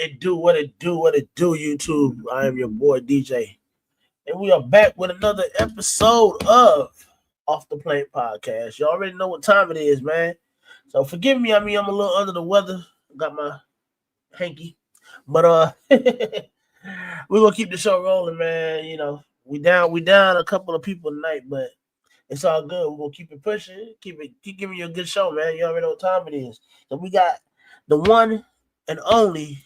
it do, YouTube. I am your boy DJ. And we are back with another episode of Off the Plate Podcast. You already know what time it is, man. So forgive me, I'm a little under the weather. Got my hanky. But we're gonna keep the show rolling, man. You know, we down a couple of people tonight, but it's all good. We're gonna keep it pushing, keep giving you a good show, man. You already know what time it is. So we got the one and only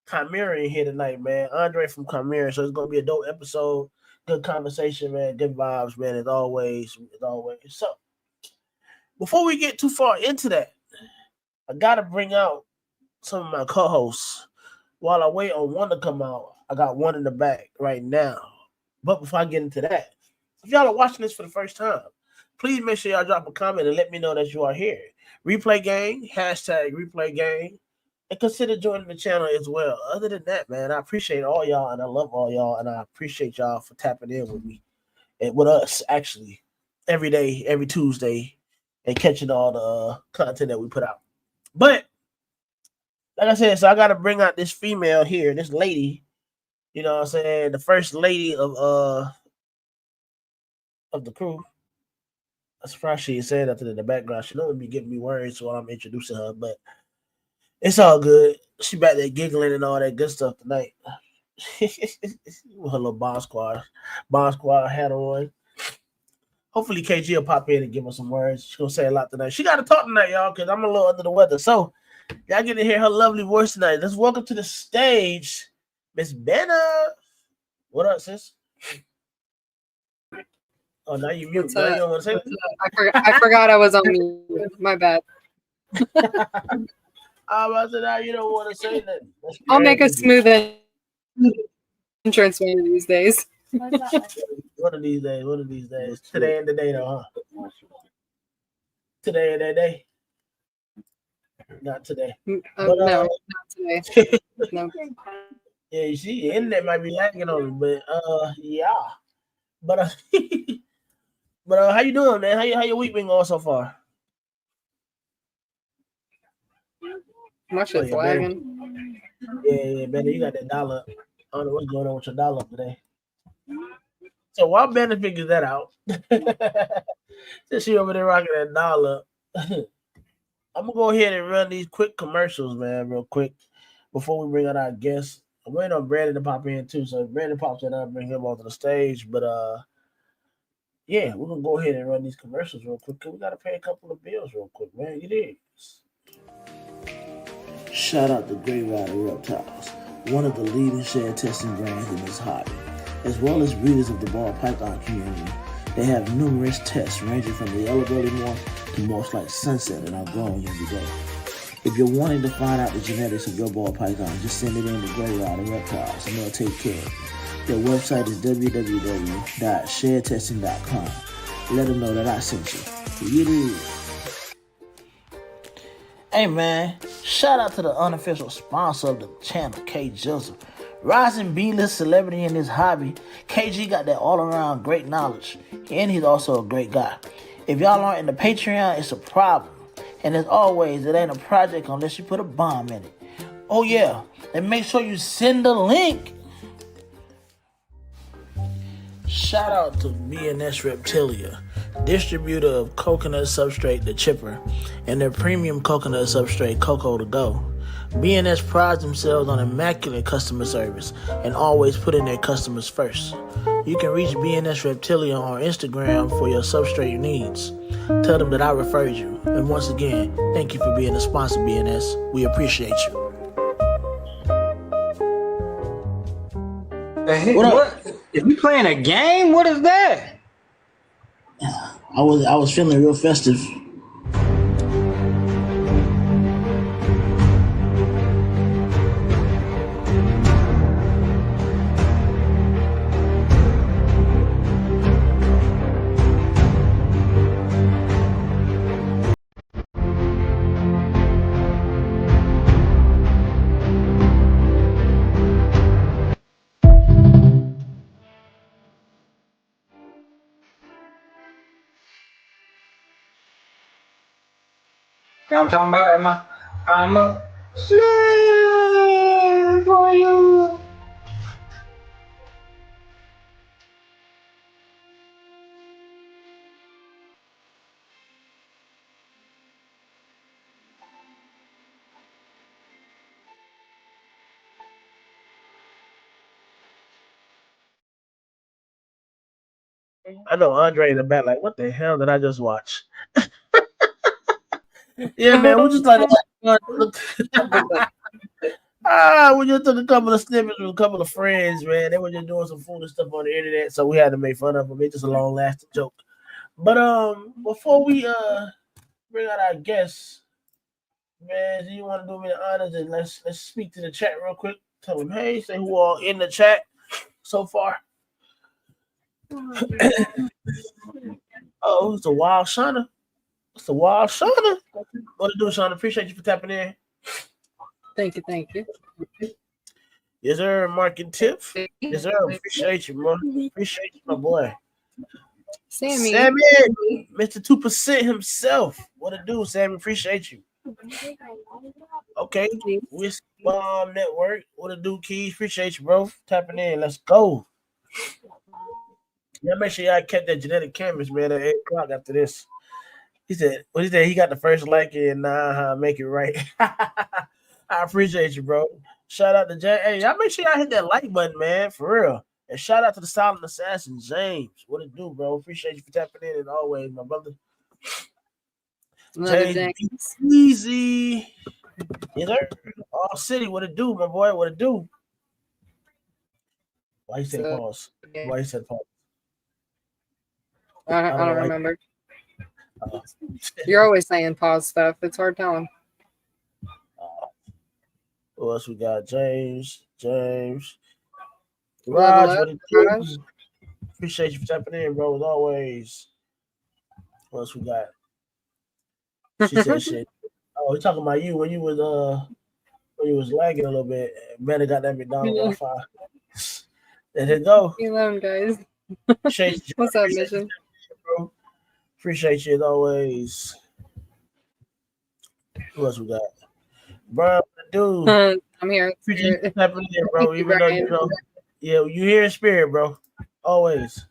Chimera in here tonight, man. Andre from Chimera. So it's gonna be a dope episode. Good conversation, man. Good vibes, man. As always. So before we get too far into that, I gotta bring out some of my co-hosts. While I wait on one to come out, I got one in the back right now. But before I get into that, if y'all are watching this for the first time, please make sure y'all drop a comment and let me know that you are here. Replay gang, hashtag replay gang, and consider joining the channel as well. Other than that, man, I appreciate all y'all and I love all y'all and I appreciate y'all for tapping in with me and with us actually every day, every Tuesday, and catching all the content that we put out. But like I said, so I got to bring out this female here, this lady. You know what I'm saying? The first lady of the crew. I'm surprised she said that in the background. She don't be giving me words while I'm introducing her, but it's all good. She back there giggling and all that good stuff tonight. With her little bomb squad hat on. Hopefully KG will pop in and give us some words. She's gonna say a lot tonight. She got to talk tonight, y'all, because I'm a little under the weather. So y'all get to hear her lovely voice tonight. Let's welcome to the stage, Miss Benna. What up, sis? Oh, now you mute. Now you don't want to say that? I forgot I was on mute. My bad. I was saying, now you don't want to say that. I'll make a smooth entrance one of these days. One of these days. Today and the day, though, huh? Today and that day. Not today. No, not today. No. Yeah, you see, the internet might be lagging on me, but yeah. But how you doing, man? How your week been going so far? My shit's lagging. Yeah, Benny, you got that dollar. I don't know what's going on with your dollar today. So while Benny figures that out, since she over there rocking that dollar, I'm gonna go ahead and run these quick commercials, man, real quick, before we bring out our guests. I'm waiting on Brandon to pop in too, so if Brandon pops in, I'll bring him onto the stage. But yeah, we're gonna go ahead and run these commercials real quick, because we gotta pay a couple of bills real quick, man. You dig? Shout out to Grey Rider Reptiles, one of the leading shed testing brands in this hobby, as well as breeders of the ball python community. They have numerous tests ranging from the yellow-bellied morph to morphs like Sunset and are growing every day. If you're wanting to find out the genetics of your ball python, just send it in to Grey Rider Reptiles and they'll take care of you. Their website is www.shedtesting.com. Let them know that I sent you. Hey man, shout out to the unofficial sponsor of the channel, K Joseph. Rising B-list celebrity in this hobby, KG got that all-around great knowledge, and he's also a great guy. If y'all aren't in the Patreon, it's a problem. And as always, it ain't a project unless you put a bomb in it. Oh yeah, and make sure you send the link. Shout out to BNS Reptilia, distributor of coconut substrate, the Chipper, and their premium coconut substrate, Cocoa to Go. BNS prides themselves on immaculate customer service and always putting their customers first. You can reach BNS Reptilia on Instagram for your substrate needs. Tell them that I referred you. And once again, thank you for being a sponsor, BNS. We appreciate you. What? If you playing a game, what is that? I was feeling real festive. You know what I'm talking about? I'm a slave. for you. I know Andre in the back, like, what the hell did I just watch? Yeah, man, we just like we just took a couple of snippets with a couple of friends, man. They were just doing some foolish stuff on the internet, so we had to make fun of them. It's just a long lasting joke. But before we bring out our guests, man, do you want to do me the honors and let's speak to the chat real quick? Tell them, hey, say who all in the chat so far. Oh, it's a wild Shauna. It's a wild Shauna. What to do, Shauna? Appreciate you for tapping in. Thank you. Yes, sir. Market tips. Yes, sir. Appreciate you, bro. Appreciate you, my boy. Sammy, Mr. 2% himself. What to do, Sammy? Appreciate you. Okay. Wisdom Network. What to do, Keys? Appreciate you, bro. Tapping in. Let's go. Yeah, make sure y'all kept that genetic canvas, man, at 8 o'clock after this. He said, what he said, he got the first like and make it right. I appreciate you, bro. Shout out to Jay. Hey, y'all make sure y'all hit that like button, man, for real. And shout out to the silent assassin, James. What it do, bro? Appreciate you for tapping in as always, my brother. James. Easy. Yes, sir. All city, what it do, my boy? What it do? Why you say pause? Why you said pause? I don't remember. You're always saying pause stuff. It's hard telling. Who else we got? James. Raj, what it do? Appreciate you for tapping in, bro, as always. What else we got? She said shit. Oh, we talking about you when you was lagging a little bit. Man, got that McDonald's Wi-Fi. There you go. Hello, guys. What's up, Mission? Bro. Appreciate you as always. Who else we got? Bro, dude. I'm here. Appreciate you tapping in, bro. Even though you know, yeah, you here in spirit, bro. Always.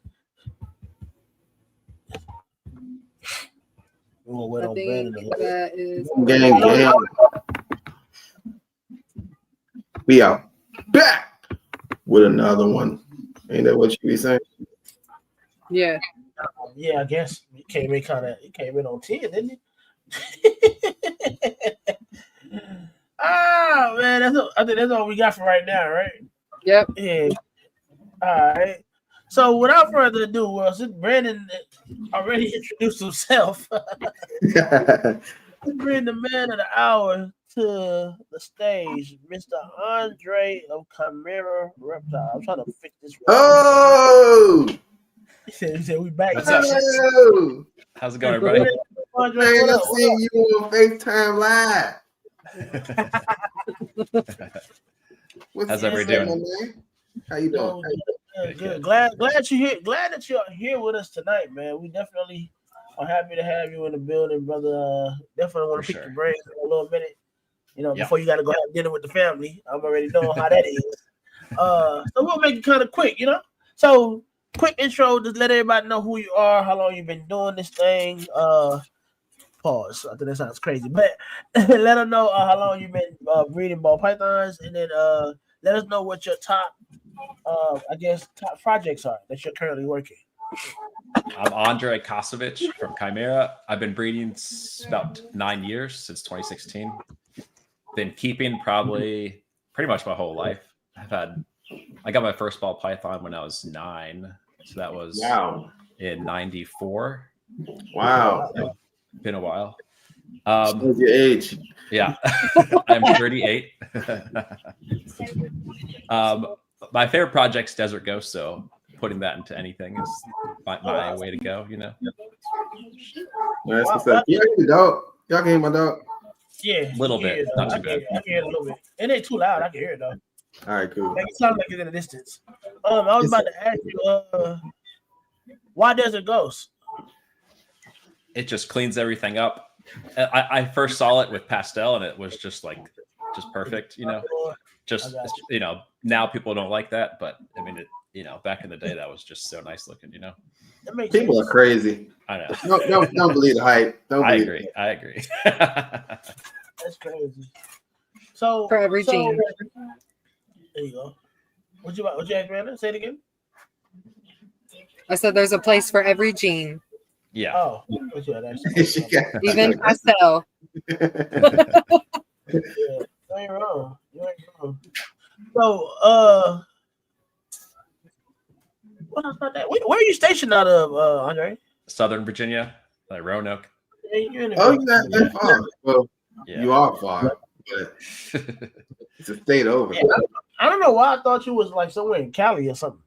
We'll wait on Gang. We out back with another one. Ain't that what you be saying? Yeah. Yeah, I guess he came in on 10, didn't he? Man, I think that's all we got for right now, right? Yep. Yeah. All right. So without further ado, well, since Brandon already introduced himself, let's bring the man of the hour to the stage, Mr. Andre of Chimera Reptile. I'm trying to fix this. Oh! He said we back. What's up? Hello. How's it going, everybody? Andre, Man, what I'm up? seeing you on FaceTime Live. How's everybody doing? Man? How you doing? Good. Glad you're here. Glad that you're here with us tonight, man. We definitely are happy to have you in the building, brother. Definitely want to pick your brain for a little minute. You know, before you got to go have dinner with the family. I'm already knowing how that is. So we'll make it kind of quick, you know. So quick intro, just let everybody know who you are, how long you've been doing this thing. Pause. I think that sounds crazy, but let them know how long you've been breeding ball pythons, and then let us know what your top projects are that you're currently working. I'm Andre Kosovich from Chimera. I've been breeding about 9 years, since 2016. Been keeping pretty much my whole life. I got my first ball python when I was 9, so that was in 94. Wow. Been a while. What's your age? Yeah, I'm 38. My favorite project's Desert Ghost, so putting that into anything is my way to go, you know. Nice. What's up? You hear the dog? Y'all can hear my dog? Yeah, a little bit, not too bad. I can hear it a little bit. It ain't too loud. I can hear it though. All right, cool. It sounds like it's in the distance. I was about to ask you, why Desert Ghost? It just cleans everything up. I first saw it with pastel, and it was just perfect, you know. Just now people don't like that, but I mean, back in the day that was just so nice looking. People are crazy. I know. Don't believe the hype. I agree. That's crazy. So For every gene. There you go. What you ask, Brandon? Say it again. I said there's a place for every gene. Yeah. Oh, what you had actually? Even pastel. Yeah, you ain't wrong. So, what else about that? Where are you stationed out of, Andre? Southern Virginia, like Roanoke. Yeah, you're in Oh, you're not that far. Well, Yeah. you are far, but it's a state over. Yeah, I don't know why I thought you was like somewhere in Cali or something.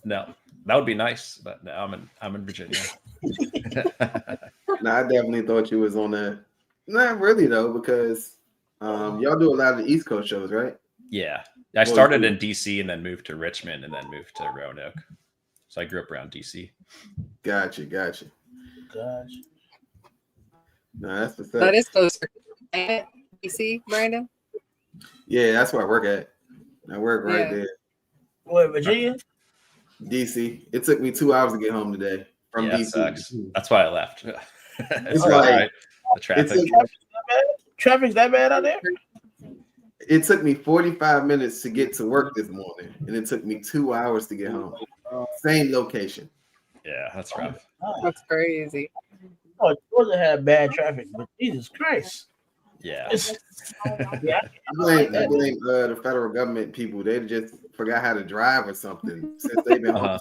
No, that would be nice, but no, I'm in Virginia. No, I definitely thought you was on that. Not really though, because y'all do a lot of the East Coast shows, right? Yeah, I started in DC and then moved to Richmond and then moved to Roanoke. So I grew up around DC. Gotcha. Gosh. No, that's the That is closer. DC, Brandon? Yeah, that's where I work at. I work right there. What, Virginia? DC. It took me 2 hours to get home today from DC. Sucks. That's why I left. It's like the traffic. Traffic's that bad out there? It took me 45 minutes to get to work this morning, and it took me 2 hours to get home. Same location. Yeah, that's rough. That's crazy. Oh, Georgia had bad traffic, but Jesus Christ. Yeah. Yeah. I blame the federal government people. They just forgot how to drive or something since they've been home.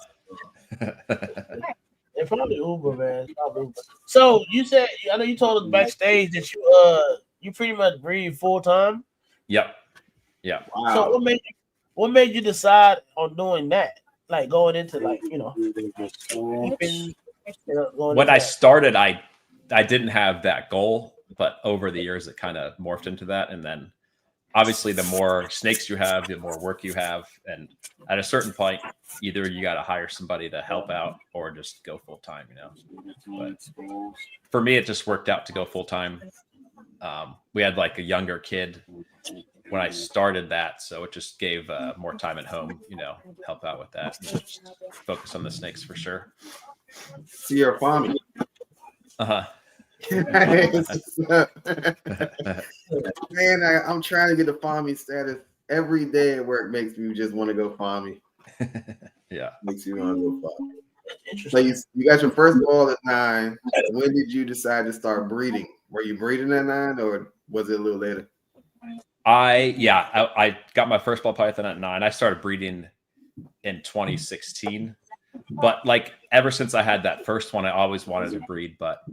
It's probably Uber, man. It's probably Uber. So you said, I know you told us backstage that you pretty much breathe full time. Yep. Wow. So what made you decide on doing that? Like going into When I started, I didn't have that goal, but over the years it kind of morphed into that. And then obviously the more snakes you have, the more work you have. And at a certain point, either you got to hire somebody to help out or just go full time, But for me, it just worked out to go full time. We had like a younger kid when I started that, so it just gave more time at home, help out with that, and just focus on the snakes for sure. So you're a farmer. Man, I'm trying to get the farming status. Every day at work makes me just want to go farming. Yeah, makes you want to go farming. So you got your first ball at 9. When did you decide to start breeding? Were you breeding at 9, or was it a little later? I got my first ball python at 9. I started breeding in 2016, but like ever since I had that first one, I always wanted to breed, but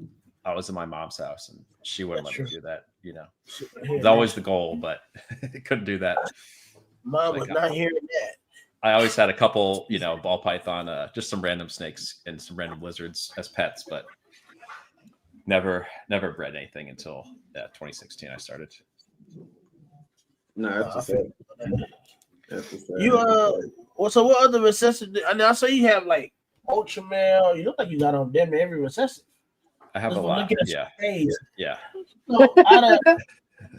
I was in my mom's house and she wouldn't let me do that. It was always the goal, but couldn't do that. Mom was not hearing that. I always had a couple, ball python, just some random snakes and some random lizards as pets, but never bred anything until 2016. I started. No, that's the You so what other recessive? I know I saw you have like Chimera. You look like you got on damn every recessive. I have a lot. Yeah. So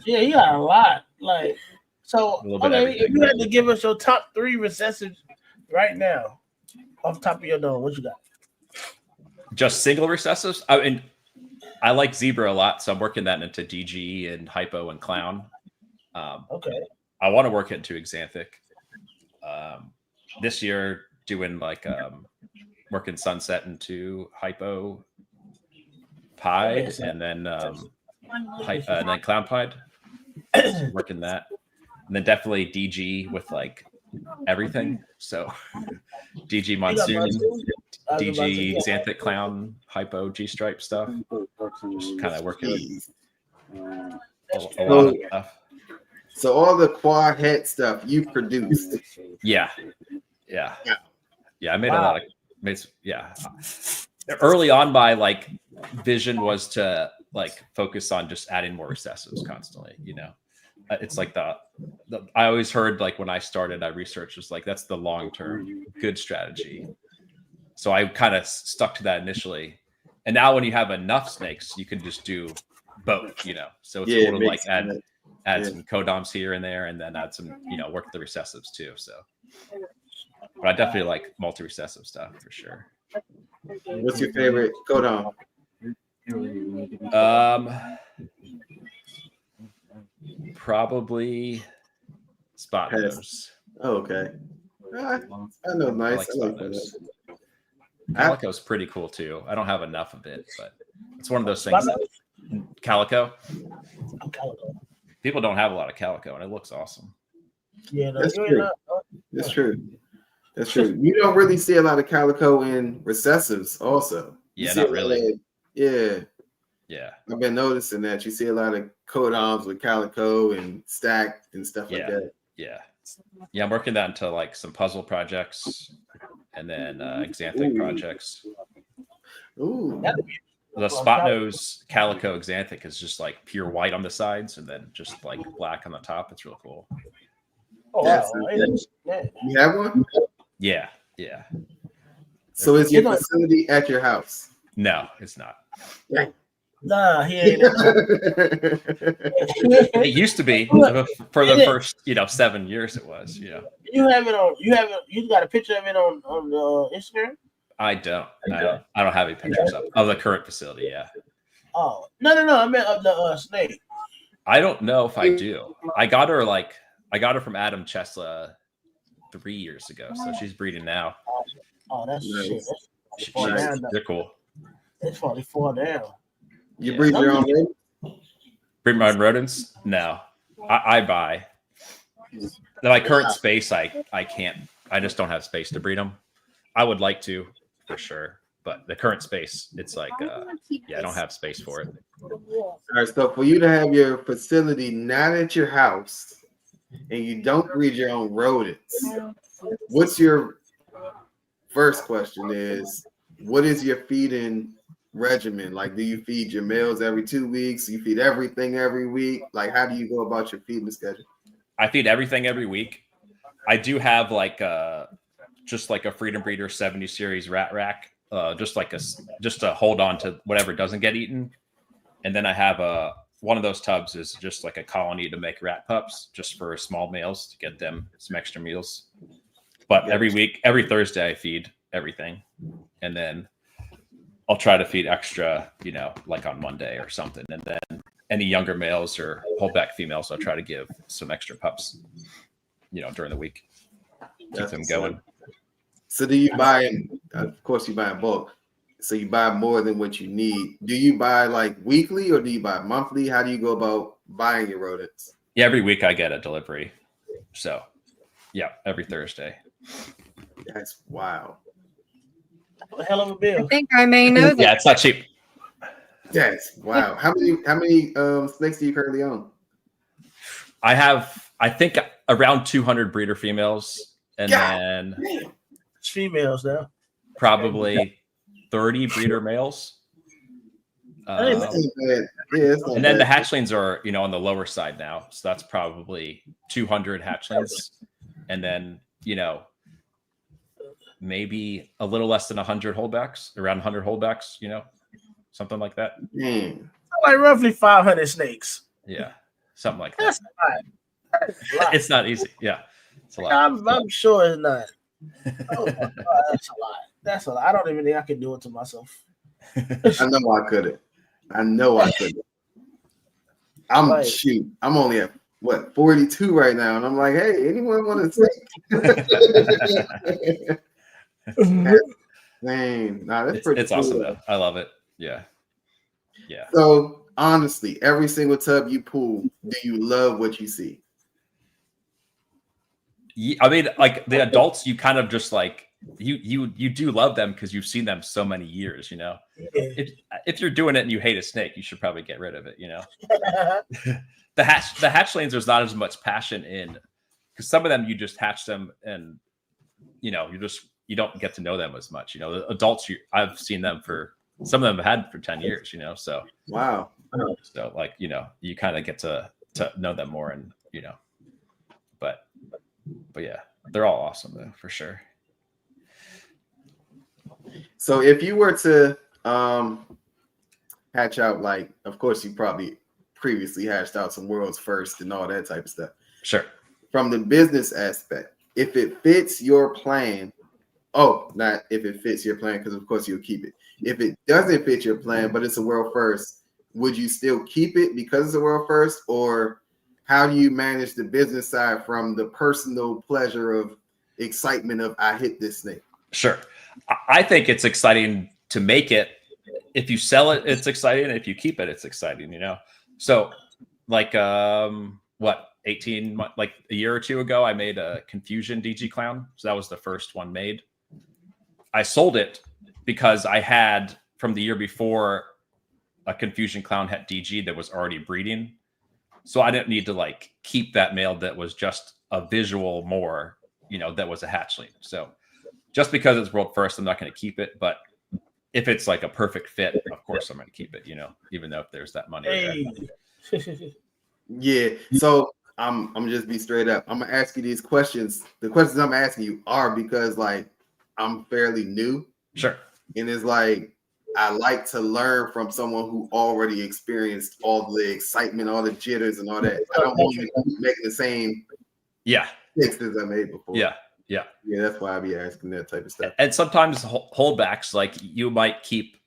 you got a lot. Like so. Okay, if you had to give us your top 3 recessives right now, off the top of your dome, what you got? Just single recessives. I mean, I like zebra a lot, so I'm working that into DG and hypo and clown. Okay. I want to work it into exanthic. This year, doing like working sunset into hypo pied and then clown pied. Working that, and then definitely DG with like everything. So DG monsoon, DG xanthic clown, hypo G stripe stuff. Just kind of working a lot of stuff. So all the quad head stuff you produced. Yeah. I made a lot of. Early on, my like vision was to like focus on just adding more recessives constantly. It's like the I always heard like when I started, I researched was like that's the long term good strategy. So I kind of stuck to that initially, and now when you have enough snakes, you can just do both. So it's cool to like add add some codoms here and there, and then add some, work with the recessives too. So, but I definitely like multi-recessive stuff for sure. What's your favorite codon? Probably spot nose. Oh, okay. I know, nice. I like spot nose. Calico's pretty cool too. I don't have enough of it, but it's one of those things. Calico. People don't have a lot of calico, and it looks awesome. Yeah, that's true. That's true. That's true. You don't really see a lot of calico in recessives, also. Yeah, not really. Yeah. Yeah. I've been noticing that you see a lot of codons with calico and stacked and stuff like that. Yeah. Yeah, I'm working that into like some puzzle projects and then xanthic projects. Ooh. The spot nose calico xanthic is just like pure white on the sides and then just like black on the top. It's real cool. Oh, wow. You have one? Yeah. So is your facility at your house? No, it's not. Nah, he ain't. It used to be for the first, 7 years. It was, You have it on. You got a picture of it on Instagram. I don't. I don't have any pictures of the current facility. Yeah. Oh no! I meant of the snake. I don't know if I do. I got her from Adam Chesla 3 years ago, so she's breeding now. Oh, that's nice. Shit. They're cool. It's probably 4 down. You breed your own rodents? Breed my own rodents? No, I buy. My current space, I can't. I just don't have space to breed them. I would like to, for sure, but the current space, it's like, I don't have space for it. All right, so for you to have your facility not at your house, and you don't breed your own rodents, what's your first question is, what is your feeding regimen? Like, do you feed your males every 2 weeks? Do you feed everything every week? Like, how do you go about your feeding schedule? I feed everything every week. I do have like just like a Freedom Breeder 70 series rat rack, just to hold on to whatever doesn't get eaten. And then I have one of those tubs is just like a colony to make rat pups, just for small males to get them some extra meals. But every week, every Thursday, I feed everything, and then I'll try to feed extra, like on Monday or something. And then any younger males or holdback females, I'll try to give some extra pups, during the week. Keep them going. So do you buy in? Of course, you buy in bulk. So you buy more than what you need. Do you buy like weekly or do you buy monthly? How do you go about buying your rodents? Yeah, every week I get a delivery. So, yeah, every Thursday. That's wow. A hell of a bill. I think I may know that. Yeah, it's not cheap. Yes, wow. How many snakes do you currently own? I think around 200 breeder females, and then it's females now. Probably 30 breeder males. And then the hatchlings are, on the lower side now, so that's probably 200 hatchlings, and then maybe a little less than 100 holdbacks, around 100 holdbacks, something like that. Like roughly 500 snakes. Yeah, something like that. That's a lot. It's not easy. Yeah, it's a lot. I'm sure it's not. Oh my God, that's a lot. That's a lot. I don't even think I can do it to myself. I know I couldn't. I'm only at 42 right now, and I'm like, hey, anyone want to snake? Dang, that's pretty. It's awesome though. I love it. Yeah. So honestly, every single tub you pull, do you love what you see? I mean, like the adults, you kind of just like you do love them because you've seen them so many years. If you're doing it and you hate a snake, you should probably get rid of it. The hatchlings, there's not as much passion in, because some of them you just hatch them and you don't get to know them as much. The adults, I've seen them for, some of them have had for 10 years. So wow. So like you kind of get to know them more, and but yeah, they're all awesome though, for sure. So if you were to hatch out, like, of course you probably previously hashed out some world's first and all that type of stuff. Sure. From the business aspect, if it fits your plan, not if it fits your plan, because of course you'll keep it. If it doesn't fit your plan, but it's a world first, would you still keep it because it's a world first? Or how do you manage the business side from the personal pleasure of excitement of I hit this snake? Sure. I think it's exciting to make it. If you sell it, it's exciting. If you keep it, it's exciting, So like, 18 months, like a year or two ago, I made a Confusion DG Clown. So that was the first one made. I sold it because I had from the year before a Confusion Clown het DG that was already breeding. So I didn't need to like keep that male that was just a visual more, that was a hatchling. So just because it's world first, I'm not going to keep it. But if it's like a perfect fit, of course I'm going to keep it, even though if there's that money there. Yeah. So I'm just be straight up. I'm gonna ask you these questions. The questions I'm asking you are because like I'm fairly new. Sure. And it's like I like to learn from someone who already experienced all the excitement, all the jitters, and all that. I don't want to keep making the same mistakes as I made before. Yeah, that's why I be asking that type of stuff. And sometimes holdbacks, like you might keep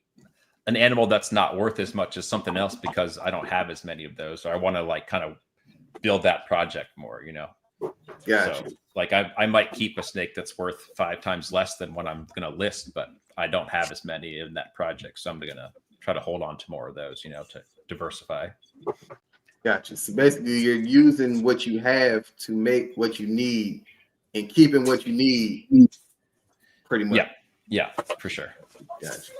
an animal that's not worth as much as something else because I don't have as many of those, or I want to like kind of build that project more, Gotcha. So like I might keep a snake that's worth 5 times less than what I'm going to list, but I don't have as many in that project. So I'm going to try to hold on to more of those, to diversify. Gotcha. So basically you're using what you have to make what you need and keeping what you need pretty much. Yeah, for sure. Gotcha.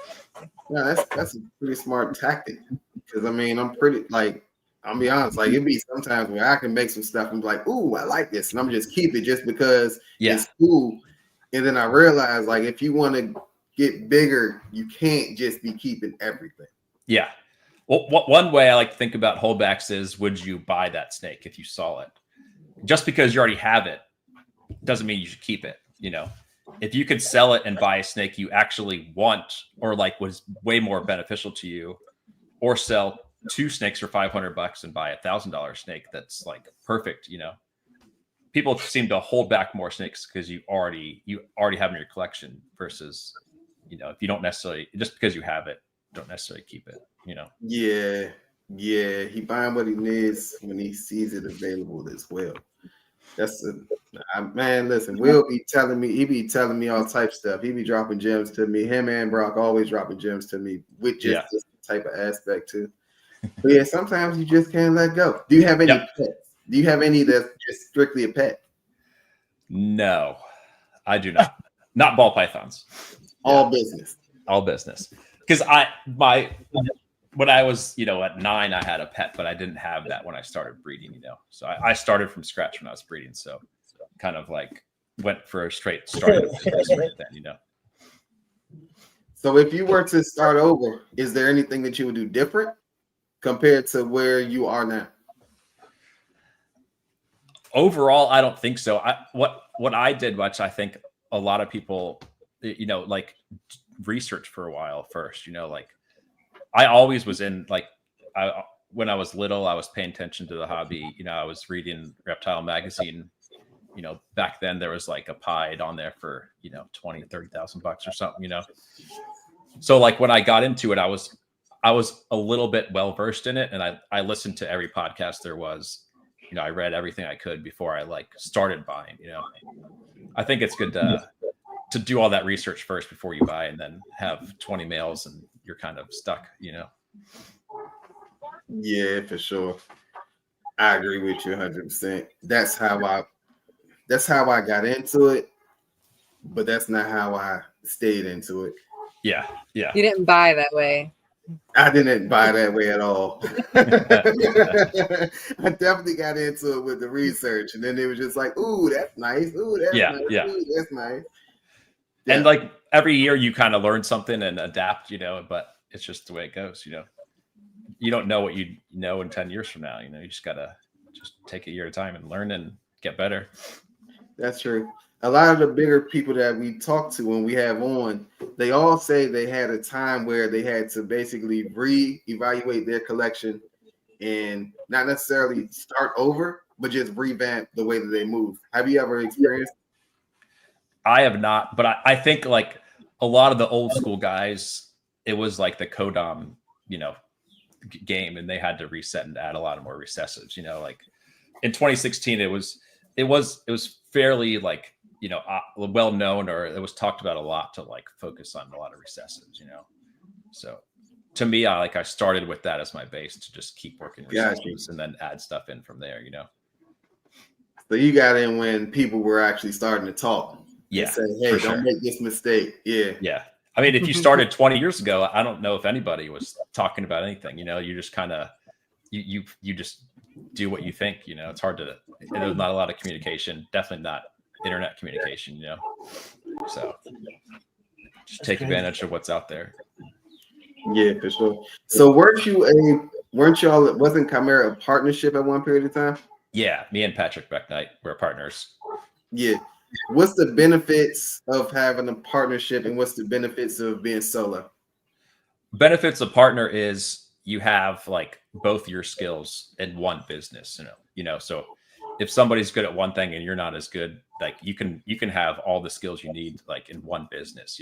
Yeah, that's a pretty smart tactic. Because I mean, I'm pretty like, I'll be honest, like it'd be sometimes where I can make some stuff and be like, ooh, I like this, and I'm just keep it just because it's cool. And then I realize like if you want to get bigger, you can't just be keeping everything. Yeah. Well, one way I like to think about holdbacks is, would you buy that snake if you saw it? Just because you already have it doesn't mean you should keep it. If you could sell it and buy a snake you actually want, or like was way more beneficial to you, or sell 2 snakes for $500 and buy $1,000 snake that's like perfect. People seem to hold back more snakes because you already have in your collection versus, if you don't necessarily, just because you have it, don't necessarily keep it. Yeah, he buying what he needs when he sees it available as well. Man, listen, Will be telling me, he be telling me all type of stuff. He be dropping gems to me. Him and Brock always dropping gems to me with just this type of aspect too. But yeah, sometimes you just can't let go. Do you have any pets? Do you have any that's just strictly a pet? No, I do not. Not ball pythons. All business. All business. Because when I was, at 9, I had a pet, but I didn't have that when I started breeding, So I started from scratch when I was breeding. So kind of like went for a straight start then, So if you were to start over, is there anything that you would do different compared to where you are now? Overall, I don't think so. What I did, which I think a lot of people, like research for a while first, like I always was in like, when I was little, I was paying attention to the hobby. I was reading Reptile Magazine. Back then there was like a pied on there for, $20,000-$30,000 or something, So like when I got into it, I was a little bit well versed in it, and I listened to every podcast there was. I read everything I could before I like started buying. I think it's good to do all that research first before you buy, and then have 20 males and you're kind of stuck. Yeah, for sure. I agree with you 100%. That's how I got into it, but that's not how I stayed into it. Yeah. You didn't buy that way. I didn't buy that way at all. I definitely got into it with the research, and then it was just like, "Ooh, that's nice. Ooh, that's nice. Ooh, that's nice." Yeah. And like every year, you kind of learn something and adapt, But it's just the way it goes, You don't know what you know in 10 years from now. You just gotta take a year at a time and learn and get better. That's true. A lot of the bigger people that we talk to when we have on, they all say they had a time where they had to basically re-evaluate their collection and not necessarily start over, but just revamp the way that they move? Have you ever experienced? I have not, but I think like a lot of the old school guys, it was like the Kodam, game, and they had to reset and add a lot of more recessives. Like in 2016, it was fairly like well known, or it was talked about a lot to like focus on a lot of recessives. So to me, I started with that as my base to just keep working recessives and then add stuff in from there. So you got in when people were actually starting to talk. Yeah. Say, hey, don't make this mistake. Yeah. Yeah. I mean, if you started 20 years ago, I don't know if anybody was talking about anything. You just kind of you just do what you think. It's hard to. There's not a lot of communication. Definitely not internet communication. So just take advantage of what's out there. Yeah, for sure. So wasn't Chimera a partnership at one period of time? Yeah, me and Patrick Becknight were partners. Yeah. What's the benefits of having a partnership, and what's the benefits of being solo? Benefits of partner is you have like both your skills in one business. So if somebody's good at one thing and you're not as good, like you can have all the skills you need like in one business.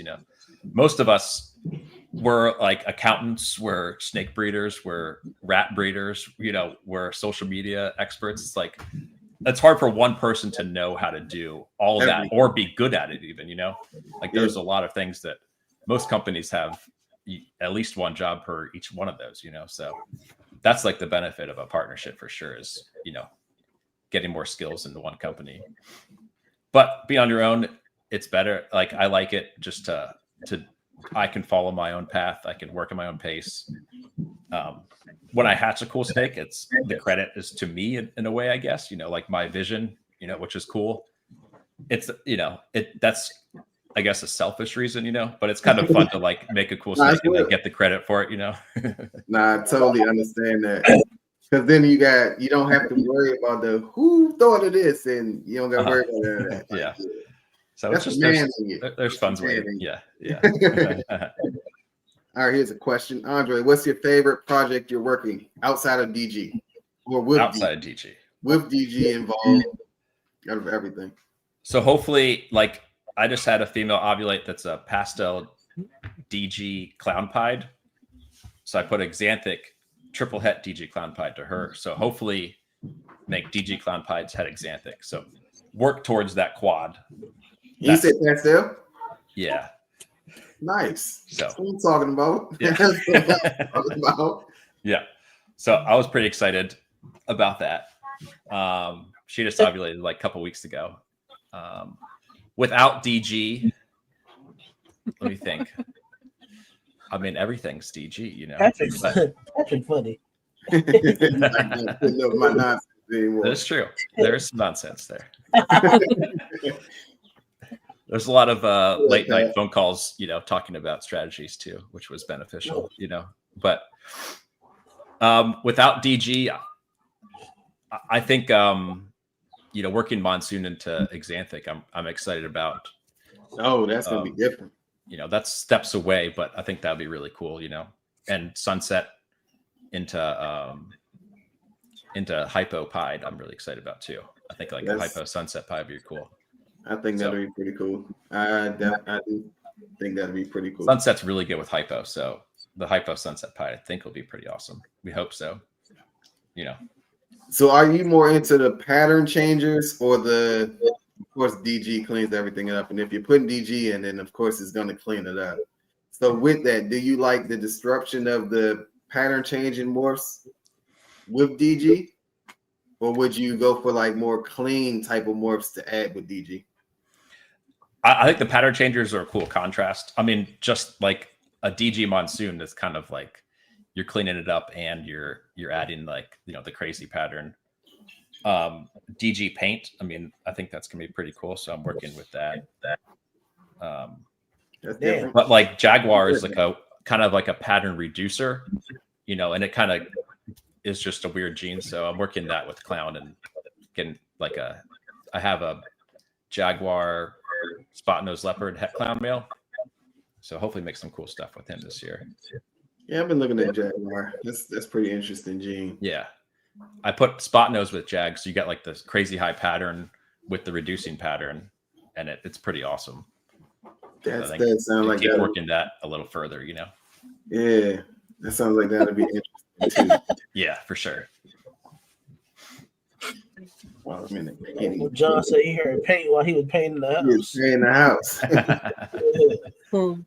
Most of us were like accountants, we're snake breeders, we're rat breeders, we're social media experts. It's like it's hard for one person to know how to do all of that or be good at it even, like there's a lot of things that most companies have at least one job per each one of those, so that's like the benefit of a partnership for sure is, getting more skills into one company. But be on your own, it's better. Like I like it just to I can follow my own path. I can work at my own pace. When I hatch a cool snake, it's the credit is to me in a way, I guess, like my vision, which is cool. It's, that's, I guess, a selfish reason, but it's kind of fun to like make a cool snake and then get the credit for it, Nah, I totally understand that. Because then you don't have to worry about who thought of this, and you don't got to worry about that. Like, yeah. So that's it's just there's fun ways. Yeah. All right, here's a question. Andre, what's your favorite project you're working outside of DG? Or with outside DG? With DG involved out of everything. So hopefully, like I just had a female ovulate that's a pastel DG clown pied. So I put a xanthic triple het DG clown pied to her. So hopefully make DG clown pieds het xanthic. So work towards that quad. You said pastel? Yeah. Nice. So that's what I'm talking about. Yeah. So I was pretty excited about that. She just ovulated like a couple weeks ago. Without DG, let me think. I mean, everything's DG, Patrick's funny. That's true. There's some nonsense there. There's a lot of late night phone calls, talking about strategies too, which was beneficial, But without DG, I think working monsoon into xanthic, I'm excited about. Oh, that's gonna be different. That's steps away, but I think that'd be really cool, and sunset into hypo pied. I'm really excited about too. I think like a hypo sunset pie would be cool. I think that'd be pretty cool. I do think that'd be pretty cool. Sunset's really good with hypo, so the hypo sunset pie I think will be pretty awesome. We hope so. So are you more into the pattern changers or of course DG cleans everything up, and if you're putting DG in, then of course it's going to clean it up. So with that, do you like the disruption of the pattern changing morphs with DG, or would you go for like more clean type of morphs to add with DG? I think the pattern changers are a cool contrast. I mean, just like a DG monsoon that's kind of like you're cleaning it up and you're adding like the crazy pattern. DG paint, I mean, I think that's gonna be pretty cool. So I'm working with that. But like Jaguar is like a kind of like a pattern reducer, and it kind of is just a weird gene. So I'm working that with Clown and getting like I have a Jaguar spot nose leopard het clown male. So hopefully make some cool stuff with him this year. Yeah, I've been looking at Jaguar. That's pretty interesting gene. Yeah. I put spot nose with Jag, so you get like this crazy high pattern with the reducing pattern, and it's pretty awesome. That sounds like keep working that a little further, Yeah, that sounds like that'll be interesting too. Yeah, for sure. Well, a minute. John said he heard paint while he was painting the He was house. painting the house. Hmm.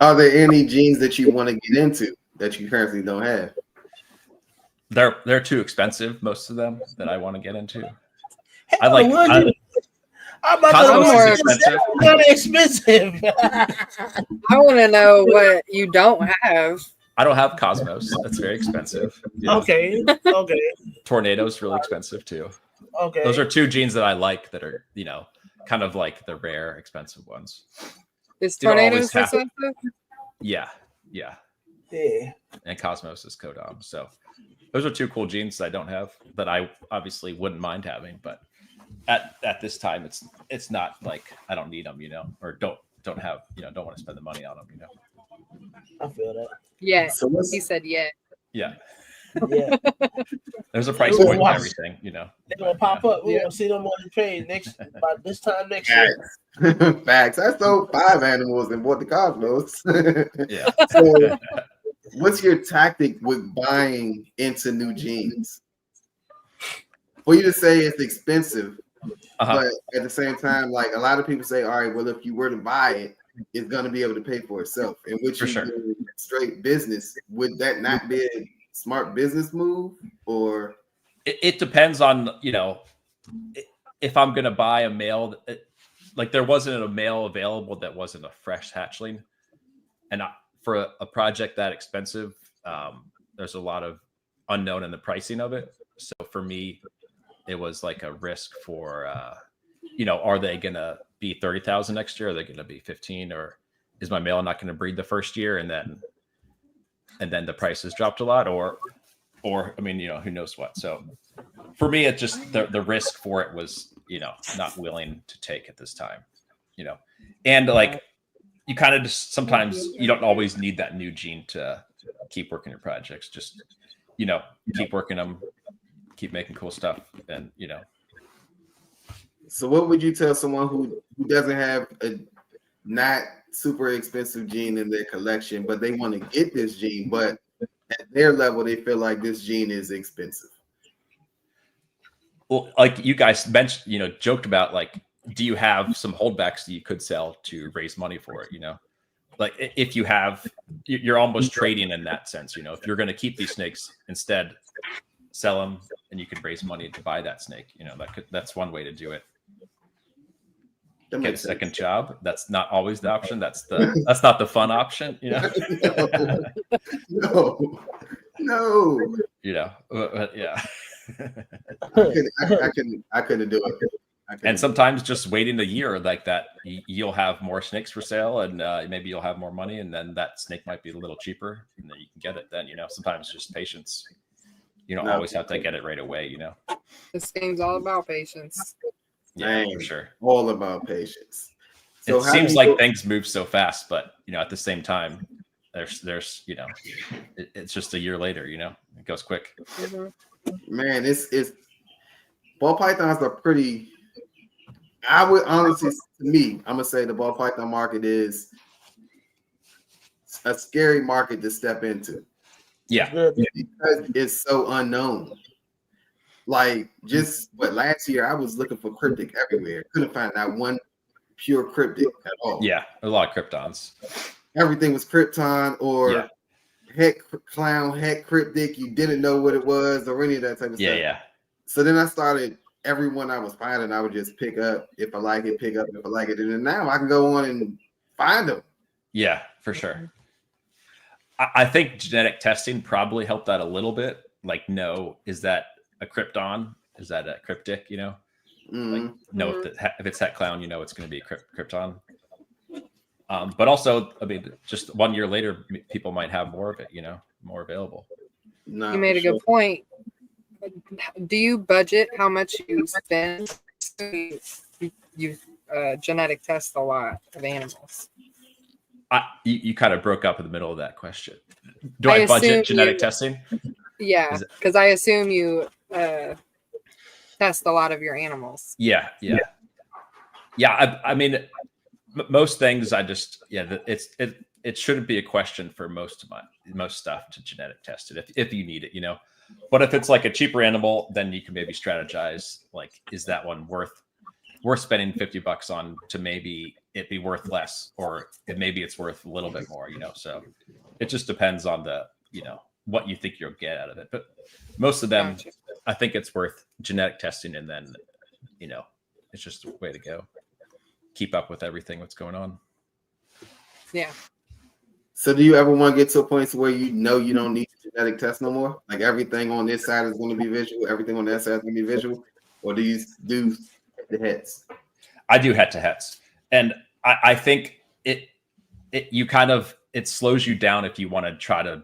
Are there any genes that you want to get into that you currently don't have? They're too expensive, most of them, that I want to get into. Hell, I like. I'm about Cosmos to is expensive. Not expensive. I want to know what you don't have. I don't have Cosmos. That's very expensive. Yeah. Okay. Tornado's really expensive too. Okay. Those are two genes that I like that are, kind of like the rare, expensive ones. Is You don't tornadoes always have- expensive? Yeah. And Cosmos is Codom. So those are two cool genes that I don't have that I obviously wouldn't mind having, but at this time it's not like I don't need them, or don't have, don't want to spend the money on them, I feel that. Yeah. So He said yeah. Yeah. Yeah. There's a price It was point and watch- everything, They're gonna pop up. We're Yeah. gonna see them on the trade by this time next year. Facts. Facts. I sold 5 animals and bought the Cosmos. Yeah. So, what's your tactic with buying into new genes? For you to say it's expensive, Uh-huh. but at the same time, like a lot of people say, all right, well, if you were to buy it, it's going to be able to pay for itself. And which For you sure. do straight business, would that not be a smart business move? Or It depends on, if I'm going to buy a male, like there wasn't a male available that wasn't a fresh hatchling. And for a project that expensive, there's a lot of unknown in the pricing of it. So for me, it was like a risk for, are they going to be 30,000 next year? Are they going to be 15, or is my male not going to breed the first year and then the price has dropped a lot, or I mean, who knows what. So for me, it just the risk for it was, not willing to take at this time, and like you kind of just sometimes you don't always need that new gene to keep working your projects. Just keep working them, keep making cool stuff, and so what would you tell someone who doesn't have a not super expensive gene in their collection, but they want to get this gene, but at their level, they feel like this gene is expensive? Well, like you guys mentioned, joked about, like, do you have some holdbacks that you could sell to raise money for it? Like if you have, you're almost trading in that sense. If you're going to keep these snakes, instead sell them and you could raise money to buy that snake. That's one way to do it. That Get a makes second sense. job. That's not always the option. That's not the fun option. No. But yeah. I couldn't do it. And sometimes just waiting a year like that, you'll have more snakes for sale, and maybe you'll have more money, and then that snake might be a little cheaper, and then you can get it. Then sometimes just patience. You don't always have to get it right away. This game's all about patience. Yeah, Dang. for sure. All about patience. So It how do seems you like go- things move so fast, but at the same time, there's it's just a year later. It goes quick. Mhm. man, it's ball pythons are pretty. I would honestly, to me, I'm gonna say the ball python market is a scary market to step into Yeah, Good. because it's so unknown. Like just last year, I was looking for cryptic everywhere. Couldn't find that one pure cryptic at all. yeah, a lot of kryptons. Everything was krypton or Yeah. heck clown, heck cryptic. You didn't know what it was or any of that type of Yeah, stuff. yeah. So then I started everyone I was finding, I would just pick up if I like it, pick up if I like it. And then now I can go on and find them. Yeah, for sure. I think genetic testing probably helped out a little bit. Like, is that a krypton? Is that a cryptic? Mhm. If it's that clown, it's going to be a krypton. But also, I mean, just 1 year later, people might have more of it. More available. Nah, You made for a good sure. point. Do you budget how much you spend? You genetic test a lot of animals. You kind of broke up in the middle of that question. Do I I budget assume genetic testing? Yeah, Is it- because I assume you test a lot of your animals. Yeah. I mean, most things I just it shouldn't be a question for most stuff to genetic test it if you need it, you know. But if it's like a cheaper animal, then you can maybe strategize, like, is that one worth spending $50 on to maybe it be worth less, or maybe it's worth a little bit more, you know. So it just depends on the, you know, what you think you'll get out of it. But most of them, Gotcha. I think it's worth genetic testing, and then, you know, it's just the way to go. Keep up with everything that's going on. Yeah. So do you ever want to get to a point where you know you don't need a genetic test no more? Like everything on this side is going to be visual, everything on that side is going to be visual? Or do you do the heads? I do head to heads. And I think it slows you down if you want to try to